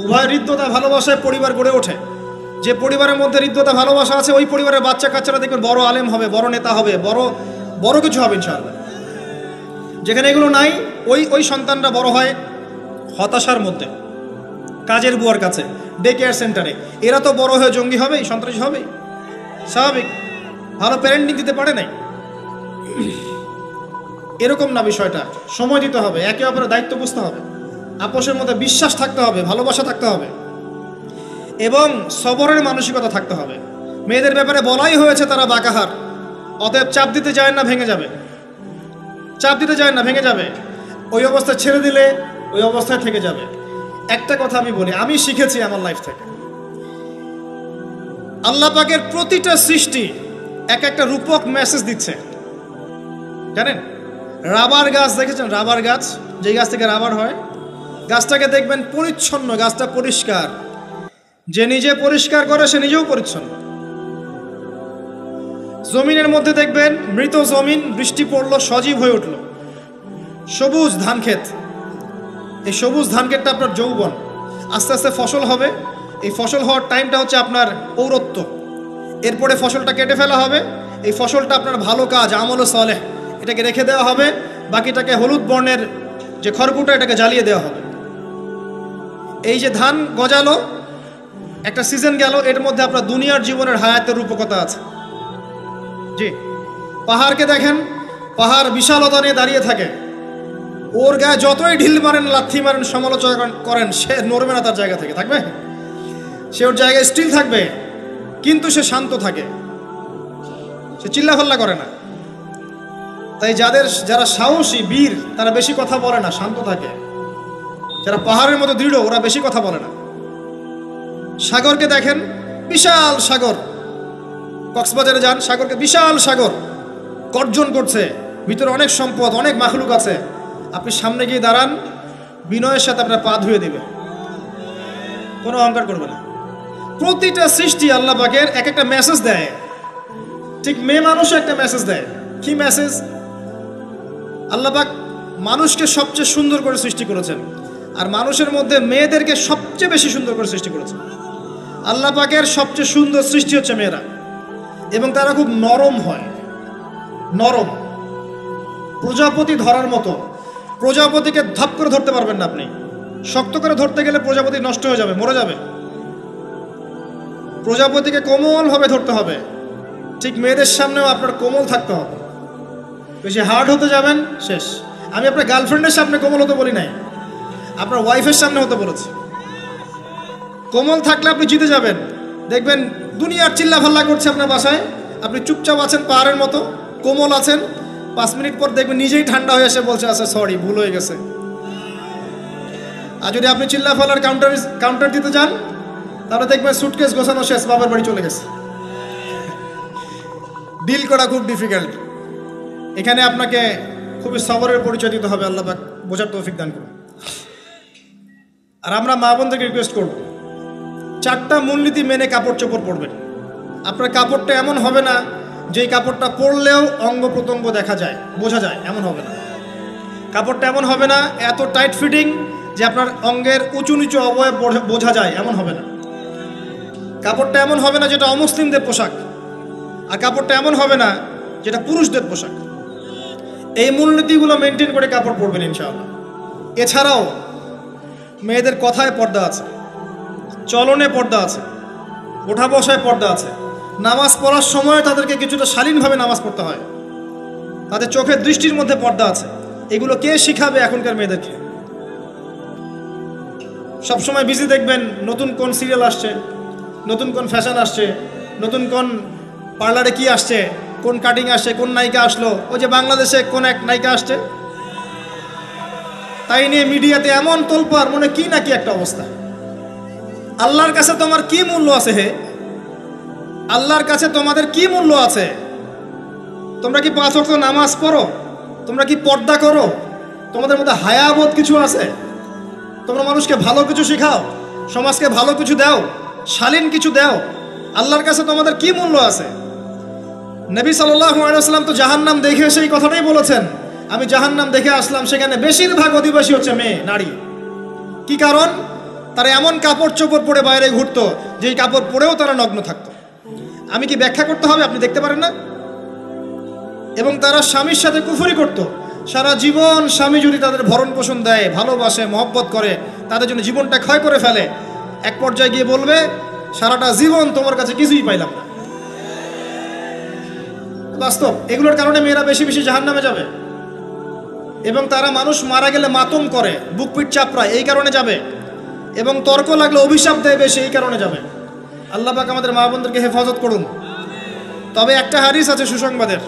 S1: উভয় হৃদ্যতা ভালোবাসায় পরিবার গড়ে ওঠে। যে পরিবারের মধ্যে হৃদ্যতা ভালোবাসা আছে, ওই পরিবারের বাচ্চা কাচ্চারা দেখবেন বড় আলেম হবে, বড় নেতা হবে, বড় কিছু হবে ইনশাআল্লাহ। যেখানে এগুলো নাই, ওই সন্তানরা বড় হয় হতাশার মধ্যে, কাজের বুয়ার কাছে, ডে কেয়ার সেন্টারে। এরা তো বড় হয়ে জঙ্গি হবেই, সন্ত্রাসী হবেই, স্বাভাবিক। ভালো প্যারেন্টিং দিতে পারে নাই। এরকম না বিষয়টা। সময় দিতে হবে, একে অপরের দায়িত্ব বুঝতে হবে, আপোষের মধ্যে বিশ্বাস থাকতে হবে, ভালোবাসা থাকতে হবে এবং সবরের মানসিকতা থাকতে হবে। মেয়েদের ব্যাপারে বলাই হয়েছে তারা বাঁকাহার, অতএব চাপ দিতে যায় না, ভেঙে যাবে। চাপ দিতে যায় না, ভেঙে যাবে। ওই অবস্থায় ছেড়ে দিলে ওই অবস্থায় থেকে যাবে। একটা কথা আমি বলি, আমি শিখেছি আমার লাইফ থেকে, আল্লাহ পাকের প্রতিটা সৃষ্টি এক একটা রূপক মেসেজ দিচ্ছে। জানেন, রাবার গাছ দেখেছেন? রাবার গাছ, যে গাছ থেকে রাবার হয়, গাছটাকে দেখবেন পরিচ্ছন্ন, গাছটা পরিষ্কার। যে নিজে পরিষ্কার করে সে নিজেও পরিচ্ছন্ন। জমিনের মধ্যে দেখবেন মৃত জমিন, বৃষ্টি পড়লো, সজীব হয়ে উঠলো, সবুজ ধান ক্ষেত। এই সবুজ ধান ক্ষেতটা আপনার যৌবন, আস্তে আস্তে ফসল হবে। এই ফসল হওয়ার টাইমটা হচ্ছে আপনার পৌরত্ব। এরপরে ফসলটা কেটে ফেলা হবে। এই ফসলটা আপনার ভালো কাজ, আমল সালেহ, এটাকে রেখে দেওয়া হবে। বাকিটাকে হলুদ বর্ণের যে খড়কুটা, এটাকে জ্বালিয়ে দেওয়া হবে। এই যে ধান গজালো, একটা সিজন গেল, এর মধ্যে আপনার দুনিয়ার জীবনের হায়াতের রূপকতা আছে। জি, পাহাড়কে দেখেন, পাহাড় বিশালতা নিয়ে দাঁড়িয়ে থাকে। ওর গায়ে যতই ঢিল মারেন, লাথি মারেন, সমালোচনা করেন, সে নড়বে না তার জায়গা থেকে। থাকবে, সে ওর জায়গায় স্টিল থাকবে, কিন্তু সে শান্ত থাকে, সে চিল্লাফাল্লা করে না। তাই যারা সাহসী, বীর, তারা বেশি কথা বলে না, শান্ত থাকে। যারা পাহাড়ের মতো দৃঢ়, ওরা বেশি কথা বলে না। সাগরকে দেখেন, বিশাল সাগর। কক্সবাজারে যান, সাগরকে, বিশাল সাগর গর্জন করছে, ভিতরে অনেক সম্পদ, অনেক মাখলুক আছে। আপনি সামনে গিয়ে দাঁড়ান, বিনয়ের সাথে আপনার পা ধুয়ে দিবে, কোনো অহংকার করবে না। প্রতিটা সৃষ্টি আল্লাহ পাকের এক একটা মেসেজ দেয়। ঠিক মেয়ে মানুষও একটা মেসেজ দেয়। কি মেসেজ? আল্লাহ পাক মানুষকে সবচেয়ে সুন্দর করে সৃষ্টি করেছেন, আর মানুষের মধ্যে মেয়েদেরকে সবচেয়ে বেশি সুন্দর করে সৃষ্টি করেছেন। আল্লাহ পাকের সবচেয়ে সুন্দর সৃষ্টি হচ্ছে মেয়েরা, এবং তারা খুব নরম হয়, নরম, প্রজাপতি ধরার মতো। প্রজাপতিকে ধাপ করে ধরতে পারবেন না আপনি। শক্ত করে ধরতে গেলে প্রজাপতি নষ্ট হয়ে যাবে, মরে যাবে। প্রজাপতিকে কোমলভাবে ধরতে হবে। ঠিক মেয়েদের সামনেও আপনার কোমল থাকতে হবে। বেশি হার্ড হতে যাবেন, শেষ। আমি আপনার গার্লফ্রেন্ডের সামনে কোমল হতে বলি নাই, আপনার ওয়াইফের সামনে হতে বলেছি। কোমল থাকলে আপনি জিতে যাবেন। দেখবেন দুনিয়ার চিল্লা ফাল্লা করছে আপনার বাসায়, আপনি চুপচাপ আছেন পাহাড়ের মতো, কোমল আছেন। 5 মিনিট পর দেখবেন নিজেই ঠান্ডা হয়ে এসে বলছে আচ্ছা সরি, ভুল হয়ে গেছে। আর যদি আপনি চিল্লা ফাল্লার কাউন্টার দিতে যান, তাহলে দেখবেন সুটকেস গোছানো শেষ, বাবার বাড়ি চলে গেছে। ডিল করা খুব ডিফিকাল্ট। এখানে আপনাকে খুবই সবরের পরিচয় দিতে হবে। আল্লাহ পাক বোঝার তৌফিক দান করুন। আর আমরা মা বোনদেরকে রিকোয়েস্ট করব, 4টা মূলনীতি মেনে কাপড় চোপড় পরবেন। আপনার কাপড়টা এমন হবে না যেই কাপড়টা পরলেও অঙ্গ প্রত্যঙ্গ দেখা যায়, বোঝা যায়, এমন হবে না। কাপড়টা এমন হবে না এত টাইট ফিটিং যে আপনার অঙ্গের উঁচু নিচু অবয়ব বোঝা যায়, এমন হবে না। কাপড়টা এমন হবে না যেটা অমুসলিমদের পোশাক, আর কাপড়টা এমন হবে না যেটা পুরুষদের পোশাক। এই মূলনীতিগুলো মেনটেন করে কাপড় পরবেন ইনশাআল্লাহ। এছাড়াও মেয়েদের কথায় পর্দা আছে, চলনে পর্দা আছে, ওঠা বসায় পর্দা আছে। নামাজ পড়ার সময় তাদেরকে কিছুটা শালীনভাবে নামাজ পড়তে হয়। তাদের চোখের দৃষ্টির মধ্যে পর্দা আছে। এগুলো কে শিখাবে এখনকার মেয়েদেরকে? সবসময় বিজি দেখবেন নতুন কোন সিরিয়াল আসছে, নতুন কোন ফ্যাশন আসছে, নতুন কোন পার্লারে কি আসছে, কোন কাটিং আসছে, কোন নায়িকা আসলো। ওই যে বাংলাদেশে কোন এক নায়িকা আসছে, তাই নিয়ে মিডিয়াতে এমন তোলপাড়, মনে কি না কি একটা অবস্থা। আল্লাহর কাছে তোমার কি মূল্য আছে হে? আল্লাহর কাছে তোমাদের কি মূল্য আছে? তোমরা কি 5 ওয়াক্ত নামাজ পড়ো? তোমরা কি পর্দা করো? তোমাদের মধ্যে হায়াবোধ কিছু আছে? তোমরা মানুষকে ভালো কিছু শেখাও, সমাজকে ভালো কিছু দাও, শালীন কিছু দাও। আল্লাহর কাছে তোমাদের কি মূল্য আছে? নবী সাল্লাল্লাহু আলাইহি ওয়াসাল্লাম তো জাহান্নাম দেখে সেই কথাটাই বলেছেন, আমি জাহান্নাম দেখে আসলাম, সেখানে বেশিরভাগ অধিবাসী হচ্ছে মেয়ে, নারী। কি কারণ? তারা এমন কাপড় চোপড় পরে বাইরে ঘুরতো যেই কাপড় পরেও তারা নগ্ন থাকতো। আমি কি ব্যাখ্যা করতে হবে? আপনি দেখতে পারেন না? এবং তারা স্বামীর সাথে কুফরি করত। সারা জীবন স্বামী যদি তাদের ভরণ পোষণ দেয়, ভালোবাসে, মহব্বত করে, তাদের জন্য জীবনটা ক্ষয় করে ফেলে, এক পর্যায়ে গিয়ে বলবে সারাটা জীবন তোমার কাছে কিছুই পাইলাম না। বাস্তব। এগুলোর কারণে মেয়েরা বেশি বেশি জাহান্নামে যাবে। এবং তারা মানুষ মারা গেলে মাতম করে, বুক পিঠ চাপড়ায়, এই কারণে যাবে। এবং তর্ক লাগলে অভিশাপ দেয় বেশি, এই কারণে যাবে। আল্লাহ পাক আমাদের মা বোনদেরকে হেফাজত করুন। তবে একটা হাদিস আছে সুসংবাদের।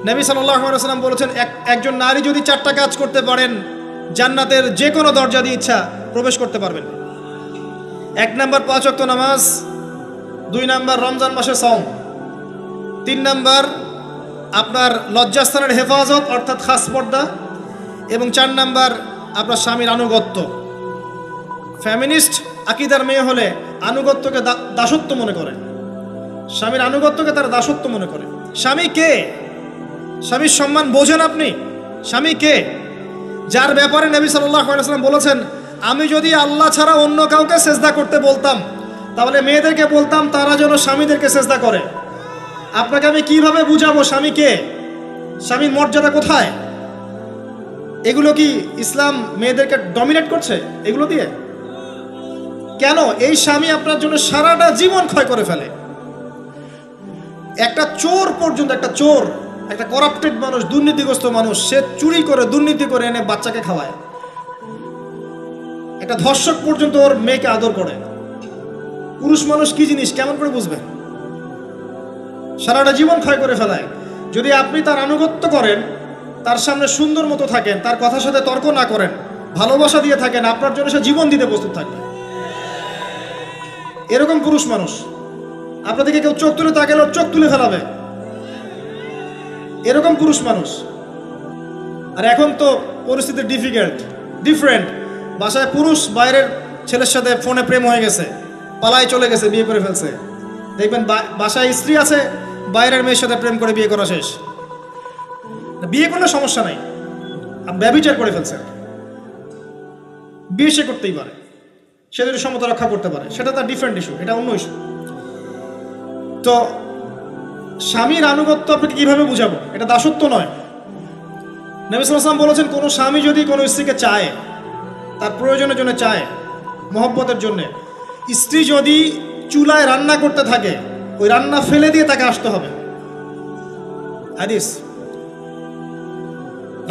S1: নবী সাল্লাল্লাহু আলাইহি ওয়াসাল্লাম বলেছেন, একজন নারী যদি 4টা কাজ করতে পারেন, জান্নাতের যে কোনো দরজা দিয়ে ইচ্ছা প্রবেশ করতে পারবেন। 1 নাম্বার 5 ওয়াক্ত নামাজ, 2 নাম্বার রমজান মাসে সওম, 3 নাম্বার আপনার লজ্জাস্থানের হেফাজত অর্থাৎ খাস পর্দা, এবং 4 নাম্বার আপনার স্বামীর আনুগত্য। ফ্যামিনিস্ট আকীদার মেয়ে হলে আনুগত্যকে দাসত্ব মনে করে, স্বামীর আনুগত্যকে তারা দাসত্ব মনে করে। স্বামী কে? স্বামীর সম্মান বোঝেন আপনি? স্বামী কে? যার ব্যাপারে নবী সাল্লাল্লাহু আলাইহি ওয়াসাল্লাম বলেছেন, আমি যদি আল্লাহ ছাড়া অন্য কাউকে সেজদা করতে বলতাম, তাহলে মেয়েদেরকে বলতাম তারা যেন স্বামীদেরকে সেজদা করে। আপনাকে আমি কিভাবে বুঝাবো স্বামী কে, স্বামীর মর্যাদা কোথায়? এগুলো কি ইসলাম মেয়েদেরকে ডমিনেট করছে এগুলো দিয়ে? কেন? এই স্বামী আপনার জন্য সারাটা জীবন ক্ষয় করে ফেলে। একটা চোর পর্যন্ত, একটা চোর, একটা করাপ্টেড মানুষ, দুর্নীতিগ্রস্ত মানুষ, সে চুরি করে, দুর্নীতি করে এনে বাচ্চাকে খাওয়ায়। একটা ধর্ষক পর্যন্ত ওর মেয়েকে আদর করে। পুরুষ মানুষ কি জিনিস কেমন করে বুঝবেন? সারাটা জীবন ক্ষয় করে ফেলায়। যদি আপনি তার আনুগত্য করেন, তার সামনে সুন্দর মতো থাকেন, তার কথার সাথে তর্ক না করেন, ভালোবাসা দিয়ে থাকেন, আপনার জন্য সে জীবন দিতে প্রস্তুত থাকবে। এরকম পুরুষ মানুষ। আপনাদেরকে কেউ চোখ তুলে তাকালে চোখ তুলে ফেলাবে, এরকম পুরুষ মানুষ। আর এখন তো পরিস্থিতি ডিফারেন্ট। বাসায় পুরুষ বাইরের ছেলের সাথে ফোনে প্রেম হয়ে গেছে, পালায় চলে গেছে, বিয়ে করে ফেলছে। দেখবেন বাসায় স্ত্রী আছে, বাইরের মেয়ের সাথে প্রেম করে বিয়ে করা শেষ। বিয়ে করলে সমস্যা নাই, ব্যভিচার করে ফেলছে। বিয়ে সে করতেই পারে, সে যদি সমতা রক্ষা করতে পারে, সেটা তার ডিফারেন্ট ইস্যু, এটা অন্য ইস্যু। তো স্বামীর আনুগত্য আপনাকে কিভাবে বুঝাবো? এটা দাসত্ব নয়। নবী সাল্লাল্লাহু আলাইহি ওয়াসাল্লাম বলেছেন, কোনো স্বামী যদি কোনো স্ত্রীকে চায়, তার প্রয়োজনের জন্য চায়, মহব্বতের জন্যে, স্ত্রী যদি চুলায় রান্না করতে থাকে, ওই রান্না ফেলে দিয়ে তাকে আসতে হবে। হাদিস।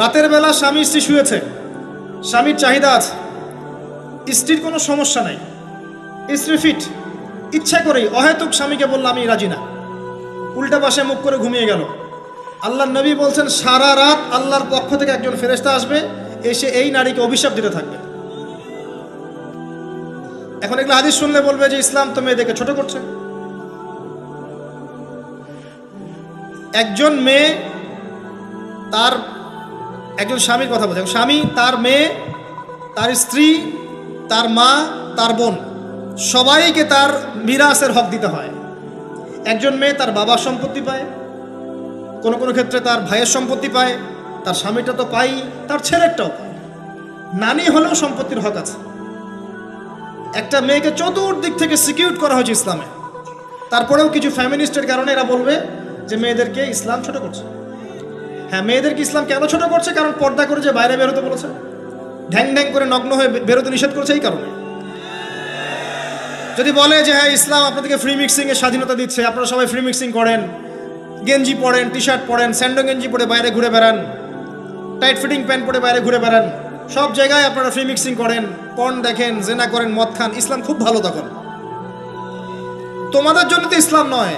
S1: রাতের বেলা স্বামী স্ত্রী শুয়েছে, স্বামীর চাহিদা আছে, স্ত্রীর কোনো সমস্যা নাই, স্ত্রী ফিট, ইচ্ছা করেই অহেতুক স্বামীকে বলল আমি রাজি না, উল্টা পাশে মুখ করে ঘুমিয়ে গেল। আল্লাহর নবী বলছেন সারা রাত আল্লাহর পক্ষ থেকে একজন ফেরেশতা আসবে, এসে এই নারীকে অভিশাপ দিতে থাকবে। এখন এগুলো হাদিস শুনলে বলবে যে ইসলাম তো মেয়েদেরকে ছোট করছে। একজন মেয়ে তার, একজন স্বামীর কথা বলছে, স্বামী তার মেয়ে, তার স্ত্রী, তার মা, তার বোন, সবাইকে তার মিরাসের হক দিতে হয়। একজন মেয়ে তার বাবার সম্পত্তি পায়, কোনো কোনো ক্ষেত্রে তার ভাইয়ের সম্পত্তি পায়, তার স্বামীটা তো পাই, তার ছেলেরটাও পায়, নানি হলেও সম্পত্তির হক আছে। একটা মেয়েকে চতুর্দিক থেকে সিকিউর করা হয়েছে ইসলামে। তারপরেও কিছু ফ্যামিনিস্টের কারণে এরা বলবে যে মেয়েদেরকে ইসলাম ছোট করছে। হ্যাঁ, মেয়েদেরকে ইসলাম কেন ছোট করছে? কারণ পর্দা করে যে বাইরে বেরোতে বলেছে, ঢ্যাং ঢ্যাং করে নগ্ন হয়ে বেরোতে নিষেধ করেছে, এই কারণে। যদি বলে যে হ্যাঁ ইসলাম আপনাদেরকে ফ্রি মিক্সিংয়ের স্বাধীনতা দিচ্ছে, আপনারা সবাই ফ্রি মিক্সিং করেন, গেঞ্জি পরেন, টি শার্ট পরেন, স্যান্ডো গেঞ্জি পরে বাইরে ঘুরে বেড়ান, টাইট ফিটিং প্যান্ট পরে বাইরে ঘুরে বেড়ান, সব জায়গায় আপনারা ফ্রি মিক্সিং করেন, পর্ন দেখেন, জেনা করেন, মদ খান, ইসলাম খুব ভালো। তখন তোমাদের জন্য তো ইসলাম নয়,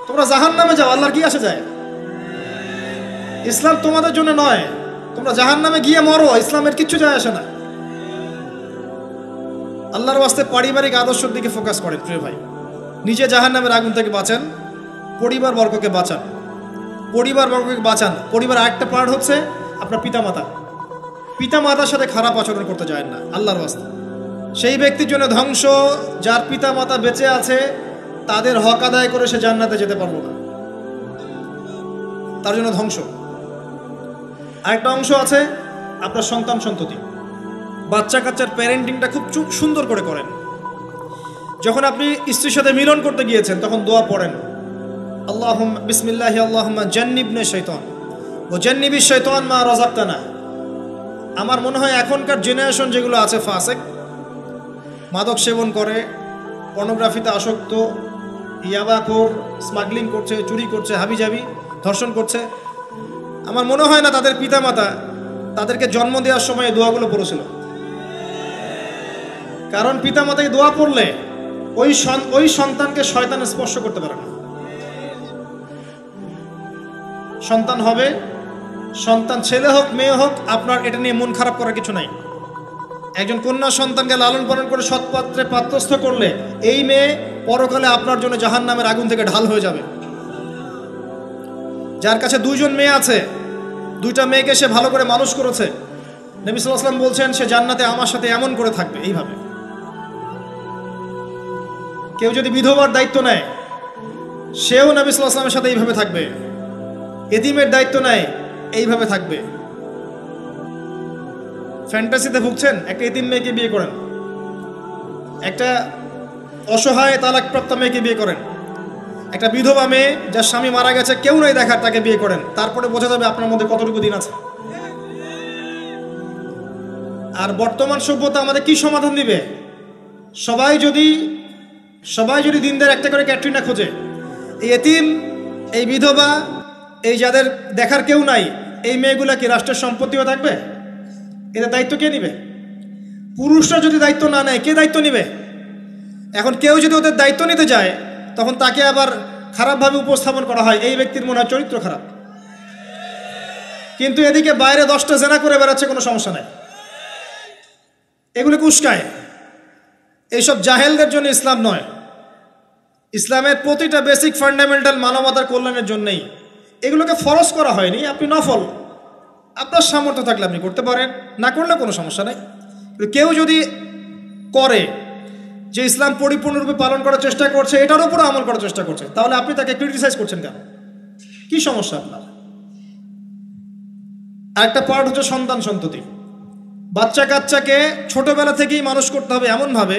S1: তোমরা জাহান্নামে যাও, আল্লাহর কি আসে যায়? ইসলাম তোমাদের জন্য নয়, তোমরা জাহান্নামে গিয়ে মরো, ইসলামের কিচ্ছু যায় আসে না। আল্লাহর ওয়াস্তে পারিবারিক আদর্শের দিকে ফোকাস করেন প্রিয় ভাই। নিজে জাহান্নামের আগুন থেকে বাঁচেন, পরিবার বর্গকে বাঁচান, পরিবার বর্গকে বাঁচান। পরিবার আরেকটা পার্ট হচ্ছে আপনার পিতামাতা। পিতামাতার সাথে খারাপ আচরণ করতে যায় না আল্লাহর ওয়াস্তে। সেই ব্যক্তির জন্য ধ্বংস যার পিতামাতা বেঁচে আছে, তাদের হক আদায় করে সে জান্নাতে যেতে পারবো না, তার জন্য ধ্বংস। আরেকটা অংশ আছে আপনার সন্তান সন্ততি। বাচ্চা কাচ্চার প্যারেন্টিংটা খুব সুন্দর করে করেন। যখন আপনি স্ত্রীর সাথে মিলন করতে গিয়েছেন তখন দোয়া পড়েন, আল্লাহুম্মা বিসমিল্লাহি আল্লাহুম্মা জান্নিবনা শাইতান ওয়া জান্নিবিশ শাইতান মা রাযাকতানা। আমার মনে হয় এখনকার জেনারেশন যেগুলো আছে ফাসেক, মাদক সেবন করে, পর্নোগ্রাফিতে আসক্ত, ইয়াবাখোর, স্মাগলিং করছে, চুরি করছে, হাবিজাবি, ধর্ষণ করছে, আমার মনে হয় না তাদের পিতামাতা তাদেরকে জন্ম দেওয়ার সময় এই দোয়াগুলো পড়েছিল। কারণ পিতামাতাকে দোয়া পড়লে ওই সন্তানকে শয়তান স্পর্শ করতে পারে না। সন্তান হবে, সন্তান ছেলে হোক মেয়ে হোক, আপনার এটা নিয়ে মন খারাপ করার কিছু নাই। একজন কন্যা সন্তানকে লালন পালন করে সৎপাত্রে পাত্রস্থ করলে এই মেয়ে পরকালে আপনার জন্য জাহান্নামের আগুন থেকে ঢাল হয়ে যাবে। যার কাছে দুইজন মেয়ে আছে, দুইটা মেয়েকে সে ভালো করে মানুষ করেছে, নবী সাল্লাল্লাহু আলাইহি ওয়াসাল্লাম বলছেন সে জান্নাতে আমার সাথে এমন করে থাকবে, এইভাবে। কেউ যদি বিধবার দায়িত্ব নেয়, সেও নবী সাল্লাল্লাহু আলাইহি ওয়াসাল্লামের সাথে এইভাবে থাকবে। এতিমের দায়িত্ব নেয়, এইভাবে থাকবে। ফ্যান্টাসিতে ভুগছেন, একটা এতিম মেয়েকে বিয়ে করেন, একটা অসহায় তালাকপ্রাপ্ত মেয়েকে বিয়ে করেন, একটা বিধবা মেয়ে যার স্বামী মারা গেছে, কেউ নাই দেখার, তাকে বিয়ে করেন, তারপরে বোঝা যাবে আপনার মধ্যে কতটুকু দিন আছে। আর বর্তমান সভ্যতা আমাদের কি সমাধান দিবে? সবাই যদি দিনদের একটা করে ক্যাটরিনা খোঁজে, এই এতিম, এই বিধবা, এই যাদের দেখার কেউ নাই, এই মেয়েগুলা কি রাষ্ট্রের সম্পত্তিও থাকবে? এদের দায়িত্ব কে নিবে? পুরুষরা যদি দায়িত্ব না নেয়, কে দায়িত্ব নিবে? এখন কেউ যদি ওদের দায়িত্ব নিতে যায়, তখন তাকে আবার খারাপভাবে উপস্থাপন করা হয়, এই ব্যক্তির মনে হয় চরিত্র খারাপ। কিন্তু এদিকে বাইরে 10টা জেনা করে বেড়াচ্ছে, কোনো সমস্যা নাই, এগুলোকে উস্কায়। এইসব জাহেলদের জন্য ইসলাম নয়। ইসলামের প্রতিটা বেসিক ফান্ডামেন্টাল মানবতার কল্যাণের জন্যই। এগুলোকে ফরজ করা হয়নি, আপনি নফল, আপনার সামর্থ্য থাকলে আপনি করতে পারেন, না করলে কোনো সমস্যা নেই। কেউ যদি করে যে ইসলাম পরিপূর্ণরূপে পালন করার চেষ্টা করছে, এটার উপরে আমল করার চেষ্টা করছে, তাহলে আপনি তাকে ক্রিটিসাইজ করছেন কেন? কি সমস্যা আপনার? আরেকটা পার্ট হচ্ছে সন্তান সন্ততি। বাচ্চা কাচ্চাকে ছোটবেলা থেকেই মানুষ করতে হবে এমনভাবে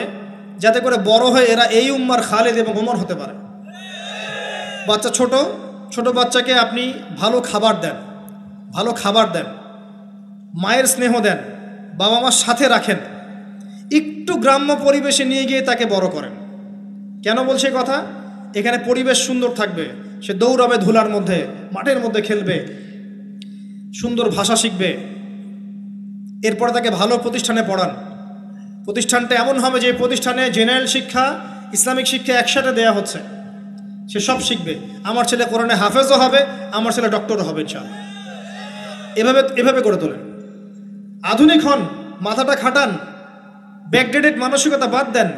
S1: যাতে করে বড় হয়ে এরা এই উম্মার খালেদ এবং ওমর হতে পারে। বাচ্চা ছোট বাচ্চাকে আপনি ভালো খাবার দেন, মায়ের স্নেহ দেন, বাবা মার সাথে রাখেন, একটু গ্রাম্য পরিবেশে নিয়ে গিয়ে তাকে বড় করেন। কেন বলছে কথা? এখানে পরিবেশ সুন্দর থাকবে, সে দৌড়াবে ধুলার মধ্যে, মাঠের মধ্যে খেলবে, সুন্দর ভাষা শিখবে। এরপরে তাকে ভালো প্রতিষ্ঠানে পড়ান। প্রতিষ্ঠানটা এমন হবে যে প্রতিষ্ঠানে জেনারেল শিক্ষা, ইসলামিক শিক্ষা একসাথে দেয়া হচ্ছে, সে সব শিখবে। আমার ছেলে কোরআনে হাফেজও হবে, আমার ছেলে ডক্টরও হবে ইনশাআল্লাহ। এভাবে করে তোলেন। আধুনিক হন, মাথাটা খাটান, ব্যাকডেটেড মানসিকতা বাদ দেন।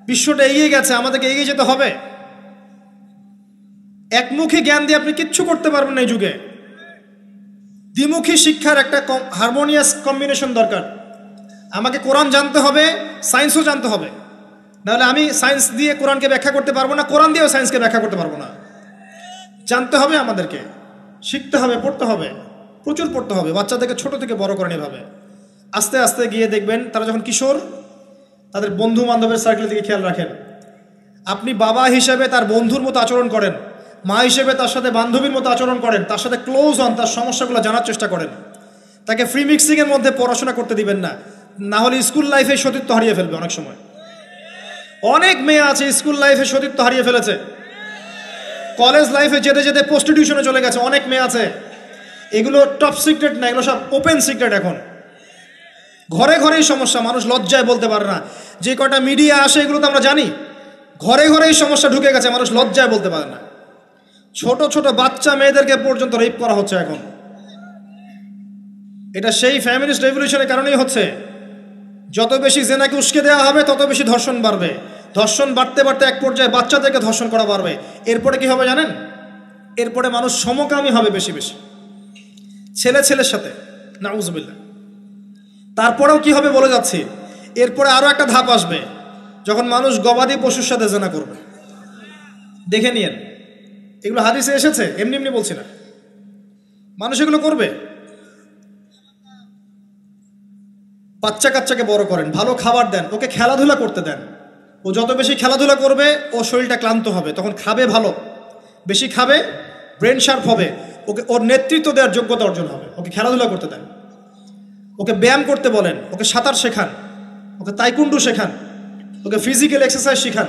S1: বিশ্বটা এগিয়ে গেছে, আমাদেরকে এগিয়ে যেতে হবে। একমুখী জ্ঞান দিয়ে আপনি কিচ্ছু করতে পারবেন না এই যুগে। দ্বিমুখী শিক্ষার একটা হারমোনিয়াস কম্বিনেশন দরকার। আমাকে কোরআন জানতে হবে, সায়েন্সও জানতে হবে, নাহলে আমি সায়েন্স দিয়ে কোরআনকে ব্যাখ্যা করতে পারবো না, কোরআন দিয়েও সায়েন্সকে ব্যাখ্যা করতে পারবো না। জানতে হবে, আমাদেরকে শিখতে হবে, পড়তে হবে, প্রচুর পড়তে হবে। বাচ্চাদেরকে ছোট থেকে বড় করেন এভাবে। আস্তে আস্তে গিয়ে দেখবেন তারা যখন কিশোর, তাদের বন্ধু বান্ধবের সার্কেল থেকে খেয়াল রাখেন। আপনি বাবা হিসেবে তার বন্ধুর মতো আচরণ করেন, মা হিসেবে তার সাথে বান্ধবীর মতো আচরণ করেন, তার সাথে ক্লোজ হন, তার সমস্যাগুলো জানার চেষ্টা করেন। তাকে ফ্রি মিক্সিংয়ের মধ্যে পড়াশোনা করতে দিবেন না, না হলে স্কুল লাইফে সতীত্ব হারিয়ে ফেলবে। অনেক সময় অনেক মেয়ে আছে স্কুল লাইফে সতীত্ব হারিয়ে ফেলেছে, কলেজ লাইফে যেতে যেতে প্রস্টিটিউশনে চলে গেছে। অনেক মেয়ে আছে, এগুলো টপ সিক্রেট না, এগুলো সব ওপেন সিক্রেট। এখন ঘরে ঘরেই সমস্যা, মানুষ লজ্জায় বলতে পারে না। যে কটা মিডিয়া আসে এগুলো তো আমরা জানি, ঘরে ঘরেই সমস্যা ঢুকে গেছে, মানুষ লজ্জায় বলতে পারে না। ছোট ছোট বাচ্চা মেয়েদেরকে পর্যন্ত রেপ করা হচ্ছে এখন। এটা সেই ফ্যামিলিস্ট রেভলিউশনের কারণেই হচ্ছে। যত বেশি জেনাকে উস্কে দেওয়া হবে তত বেশি ধর্ষণ বাড়বে। ধর্ষণ বাড়তে বাড়তে এক পর্যায়ে বাচ্চাদেরকে ধর্ষণ করা বাড়বে। এরপরে কি হবে জানেন? এরপরে মানুষ সমকামী হবে বেশি বেশি, ছেলে ছেলের সাথে, নাউজুবিল্লাহ। তারপরেও কি হবে বলে যাচ্ছি, এরপরে আরো একটা ধাপ আসবে, যখন মানুষ গবাদি পশুর সাথে জেনা করবে। দেখে নিয়েন, এগুলো হাদিসে এসেছে, এমনি এমনি বলছি না, মানুষ এগুলো করবে। বাচ্চা কাচ্চাকে বড় করেন, ভালো খাবার দেন, ওকে খেলাধুলা করতে দেন। ও যত বেশি খেলাধুলা করবে ও শরীরটা ক্লান্ত হবে, তখন খাবে ভালো, বেশি খাবে, ব্রেন শার্প হবে, ওকে ওর নেতৃত্ব দেওয়ার যোগ্যতা অর্জন হবে। ওকে খেলাধুলা করতে দেন, ওকে ব্যায়াম করতে বলেন, ওকে সাঁতার শেখান, ওকে তাইকুন্ডু শেখান, ওকে ফিজিক্যাল এক্সারসাইজ শেখান।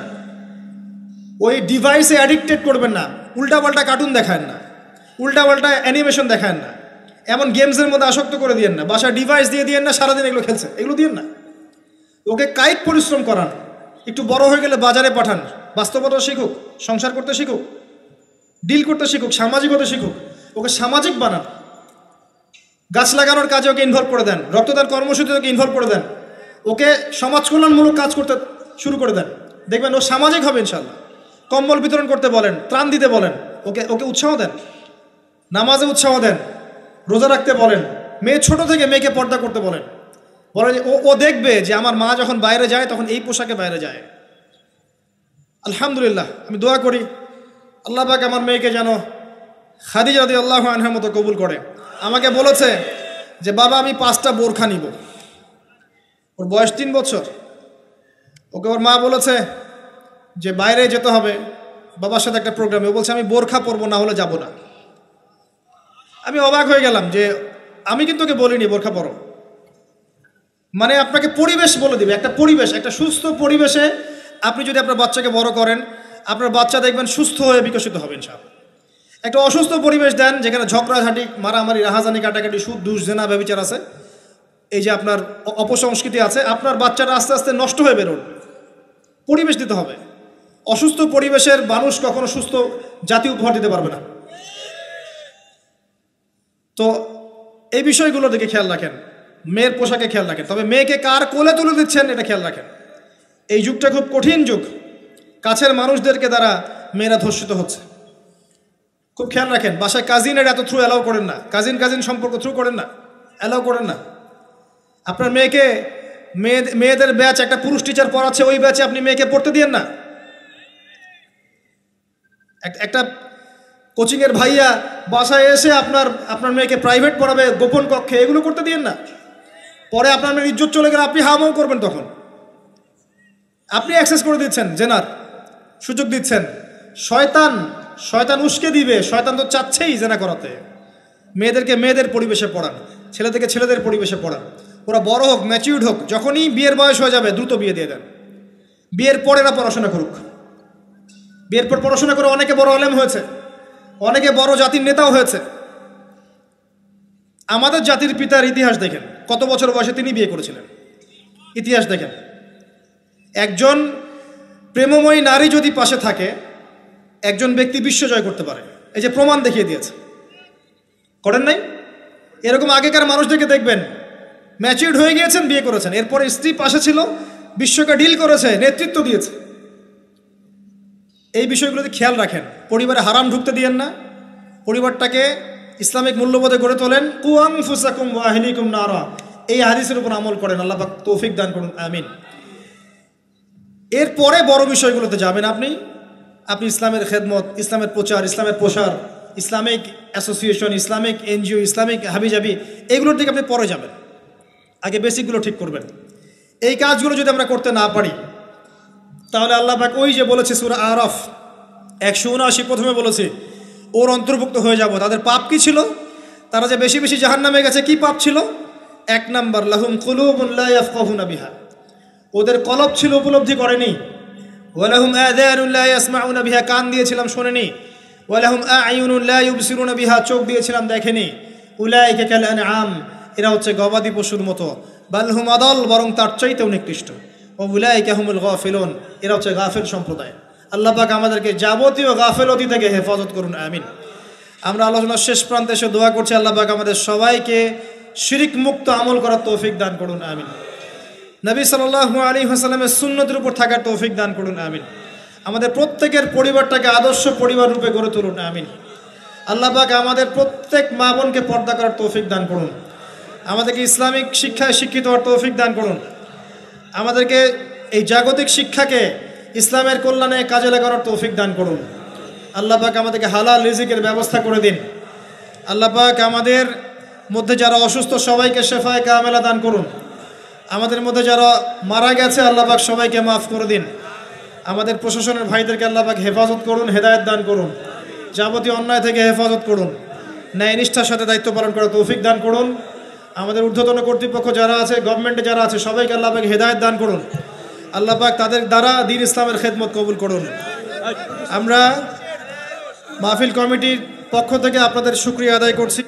S1: ওই ডিভাইসে অ্যাডিক্টেড করবেন না, উল্টাপাল্টা কার্টুন দেখান না, উল্টাপাল্টা অ্যানিমেশন দেখান না, এমন গেমসের মধ্যে আসক্ত করে দিয়েন না, বাসায় ডিভাইস দিয়ে দিয়েন না, সারাদিন এগুলো খেলছে, এগুলো দিয়েন না। ওকে কায়িক পরিশ্রম করান, একটু বড় হয়ে গেলে বাজারে পাঠান, বাস্তবতা শিখুক, সংসার করতে শিখুক, ডিল করতে শিখুক, সামাজিকতা শিখুক, ওকে সামাজিক বানান। গাছ লাগানোর কাজে ওকে ইনভলভ করে দেন, রক্তদান কর্মসূচিতে ওকে ইনভলভ করে দেন, ওকে সমাজ কল্যাণমূলক কাজ করতে শুরু করে দেন, দেখবেন ও সামাজিক হবে ইনশাল্লাহ। কম্বল বিতরণ করতে বলেন, ত্রাণ দিতে বলেন, ওকে ওকে উৎসাহ দেন, নামাজে উৎসাহ দেন, রোজা রাখতে বলেন। মেয়ে ছোট থেকে মেয়েকে পর্দা করতে বলেন, বলেন যে ও দেখবে যে আমার মা যখন বাইরে যায় তখন এই পোশাকে বাইরে যায়। আলহামদুলিল্লাহ, আমি দোয়া করি আল্লাহ পাক আমার মেয়েকে যেন খাদিজা রাদিয়াল্লাহু আনহার মতো কবুল করে। আমাকে বলেছে যে বাবা আমি 5টা বোরখা নিব। ওর বয়স 3 বছর। ওকে ওর মা বলেছে যে বাইরে যেতে হবে বাবার সাথে একটা প্রোগ্রামে, ও বলছে আমি বোরখা পরবো, না হলে যাব না। আমি অবাক হয়ে গেলাম যে আমি কিন্তু ওকে বলিনি বোরখা পরো, মানে আপনাকে পরিবেশ বলে দিবে। একটা পরিবেশ, একটা সুস্থ পরিবেশে আপনি যদি আপনার বাচ্চাকে বড় করেন, আপনার বাচ্চা দেখবেন সুস্থ হয়ে বিকশিত হবে ইনশাআল্লাহ। একটা অসুস্থ পরিবেশ দেন যেখানে ঝগড়াঝাঁটি, মারামারি, রাহাজানি, কাটাকাটি, সুদ, দুষ, জেনা, ব্যভিচার আছে, এই যে আপনার অপসংস্কৃতি আছে, আপনার বাচ্চাটা আস্তে আস্তে নষ্ট হয়ে বেরোবে। পরিবেশ দিতে হবে। অসুস্থ পরিবেশের মানুষ কখনো সুস্থ জাতি উপহার দিতে পারবে না। তো এই বিষয়গুলোর দিকে খেয়াল রাখেন, মেয়ের পোশাকে খেয়াল রাখেন, তবে মেয়েকে কার কোলে তুলে দিচ্ছেন এটা খেয়াল রাখেন। এই যুগটা খুব কঠিন যুগ, কাছের মানুষদেরকে দ্বারা মেয়েরা ধর্ষিত হচ্ছে, খুব খেয়াল রাখেন। বাসায় কাজিনের এত থ্রু অ্যালাউ করেন না, কাজিন সম্পর্ক থ্রু করেন না, অ্যালাউ করেন না। আপনার মেয়েকে মেয়েদের ব্যাচ একটা পুরুষ টিচার পড়াচ্ছে, ওই ব্যাচে আপনি মেয়েকে পড়তে দিয়েন না। একটা কোচিংয়ের ভাইয়া বাসায় এসে আপনার মেয়েকে প্রাইভেট পড়াবে গোপন কক্ষে, এগুলো করতে দিয়েন না। পরে আপনার মেয়ের ইজ্জত চলে গেলে আপনি হামাও করবেন, তখন আপনি অ্যাক্সেস করে দিচ্ছেন, জেনার সুযোগ দিচ্ছেন। শয়তান উস্কে দিবে, শয়তান তো চাচ্ছেই জেনা করাতে। মেয়েদেরকে মেয়েদের পরিবেশে পড়ান। ছেলেদেরকে ছেলেদের পরিবেশে পড়ান। ওরা বড় হোক, ম্যাচিউর্ড হোক, যখনই বিয়ের বয়স হয়ে যাবে দ্রুত বিয়ে দিয়ে দেন। বিয়ের পর এরা পড়াশোনা করুক। বিয়ের পর পড়াশোনা করে অনেকে বড় আলেম হয়েছে, অনেকে বড় জাতির নেতাও হয়েছে। আমাদের জাতির পিতার ইতিহাস দেখেন, কত বছর বয়সে তিনি বিয়ে করেছিলেন, ইতিহাস দেখেন। একজন প্রেমময়ী নারী যদি পাশে থাকে, একজন ব্যক্তি বিশ্ব জয় করতে পারে। এই যে প্রমাণ দেখিয়ে দিয়েছে, করেন নাই? এরকম আগেকার মানুষদেরকে দেখবেন, ম্যাচিউর্ড হয়ে গিয়েছেন, বিয়ে করেছেন, এরপরে স্ত্রী পাশে ছিল, বিশ্বকে ডিল করেছে, নেতৃত্ব দিয়েছে। এই বিষয়গুলোতে খেয়াল রাখেন। পরিবারে হারাম ঢুকতে দিয়েন না। পরিবারটাকে ইসলামিক মূল্যবোধে গড়ে তোলেন। কু আনফুসাকুম ওয়া আহলিকুম নারা, এই হাদিসের উপর আমল করেন। আল্লাহ পাক তৌফিক দান করুন, আমিন। এরপরে বড় বিষয়গুলোতে যাবেন আপনি ইসলামের খেদমত, ইসলামের প্রচার, ইসলামের প্রসার, Islamic association, Islamic NGO, Islamic হাবিজাবি, এইগুলোর দিকে আপনি পরে যাবেন। আগে বেসিকগুলো ঠিক করবেন। এই কাজগুলো যদি আমরা করতে না পারি, তাহলে আল্লাহ পাক ওই যে বলেছে সূরা আরাফ 179 প্রথমে বলেছে, ওর অন্তর্ভুক্ত হয়ে যাব। তাদের পাপ কি ছিল? তারা যে বেশি বেশি জাহান্নামে গেছে, কি পাপ ছিল? 1 নাম্বার, লাহুম কুলুবুন লা ইয়াফকাহুনা বিহা, ওদের কলব ছিল, উপলব্ধি করেনি। ওয়ালাহুম আযানুন লা ইয়াসমাউনা বিহা, কান দিয়েছিলাম শোনেনি। ওয়ালাহুম আ'য়ুনুন লা ইউবসিরুনা বিহা, চোখ দিয়েছিলাম দেখেনি। উলাইকা কাল আনআম, এরা হচ্ছে গবাদি পশুর মতো। বাল হুম আদাল, বরং তার চাইতেও নিকৃষ্ট। ও উলাইকা হুমুল গাফিলুন, এরা হচ্ছে গাফিল সম্প্রদায়। আল্লাহ পাক আমাদেরকে যাবতীয় গাফিলতি থেকে হেফাজত করুন, আমিন। আমরা আলোচনার শেষ প্রান্তে এসে দোয়া করছি, আল্লাহ পাক আমাদের সবাইকে শিরিক মুক্ত আমল করার তৌফিক দান করুন, আমিন। নবী সাল্লাল্লাহু আলাইহি ওয়াসাল্লামের সুন্নতের উপর থাকার তৌফিক দান করুন, আমিন। আমাদের প্রত্যেকের পরিবারটাকে আদর্শ পরিবার রূপে গড়ে তুলুন, আমিন। আল্লাহ পাক আমাদের প্রত্যেক মা বোনকে পর্দা করার তৌফিক দান করুন। আমাদেরকে ইসলামিক শিক্ষায় শিক্ষিত হওয়ার তৌফিক দান করুন। আমাদেরকে এই জাগতিক শিক্ষাকে ইসলামের কল্যাণে কাজে লাগানোর তৌফিক দান করুন। আল্লাহ পাক আমাদেরকে হালাল রিজিকের ব্যবস্থা করে দিন। আল্লাহ পাক আমাদের মধ্যে যারা অসুস্থ সবাইকে শেফায়ে কামেলা দান করুন। আমাদের মধ্যে যারা মারা গেছে, আল্লাহ পাক সবাইকে মাফ করে দিন। আমাদের প্রশাসনের ভাইদেরকে আল্লাহ পাক হেফাজত করুন, হেদায়েত দান করুন। যাবতীয় অন্যায় থেকে হেফাজত করুন। ন্যায় নিষ্ঠার সাথে দায়িত্ব পালন করার তৌফিক দান করুন। আমাদের ঊর্ধ্বতন কর্তৃপক্ষ যারা আছে, গভর্নমেন্টে যারা আছে, সবাইকে আল্লাহ পাক হেদায়েত দান করুন। আল্লাহ পাক তাদের দ্বারা দ্বীন ইসলামের খেদমত কবুল করুন। আমরা মাহফিল কমিটির পক্ষ থেকে আপনাদের শুকরিয়া আদায় করছি।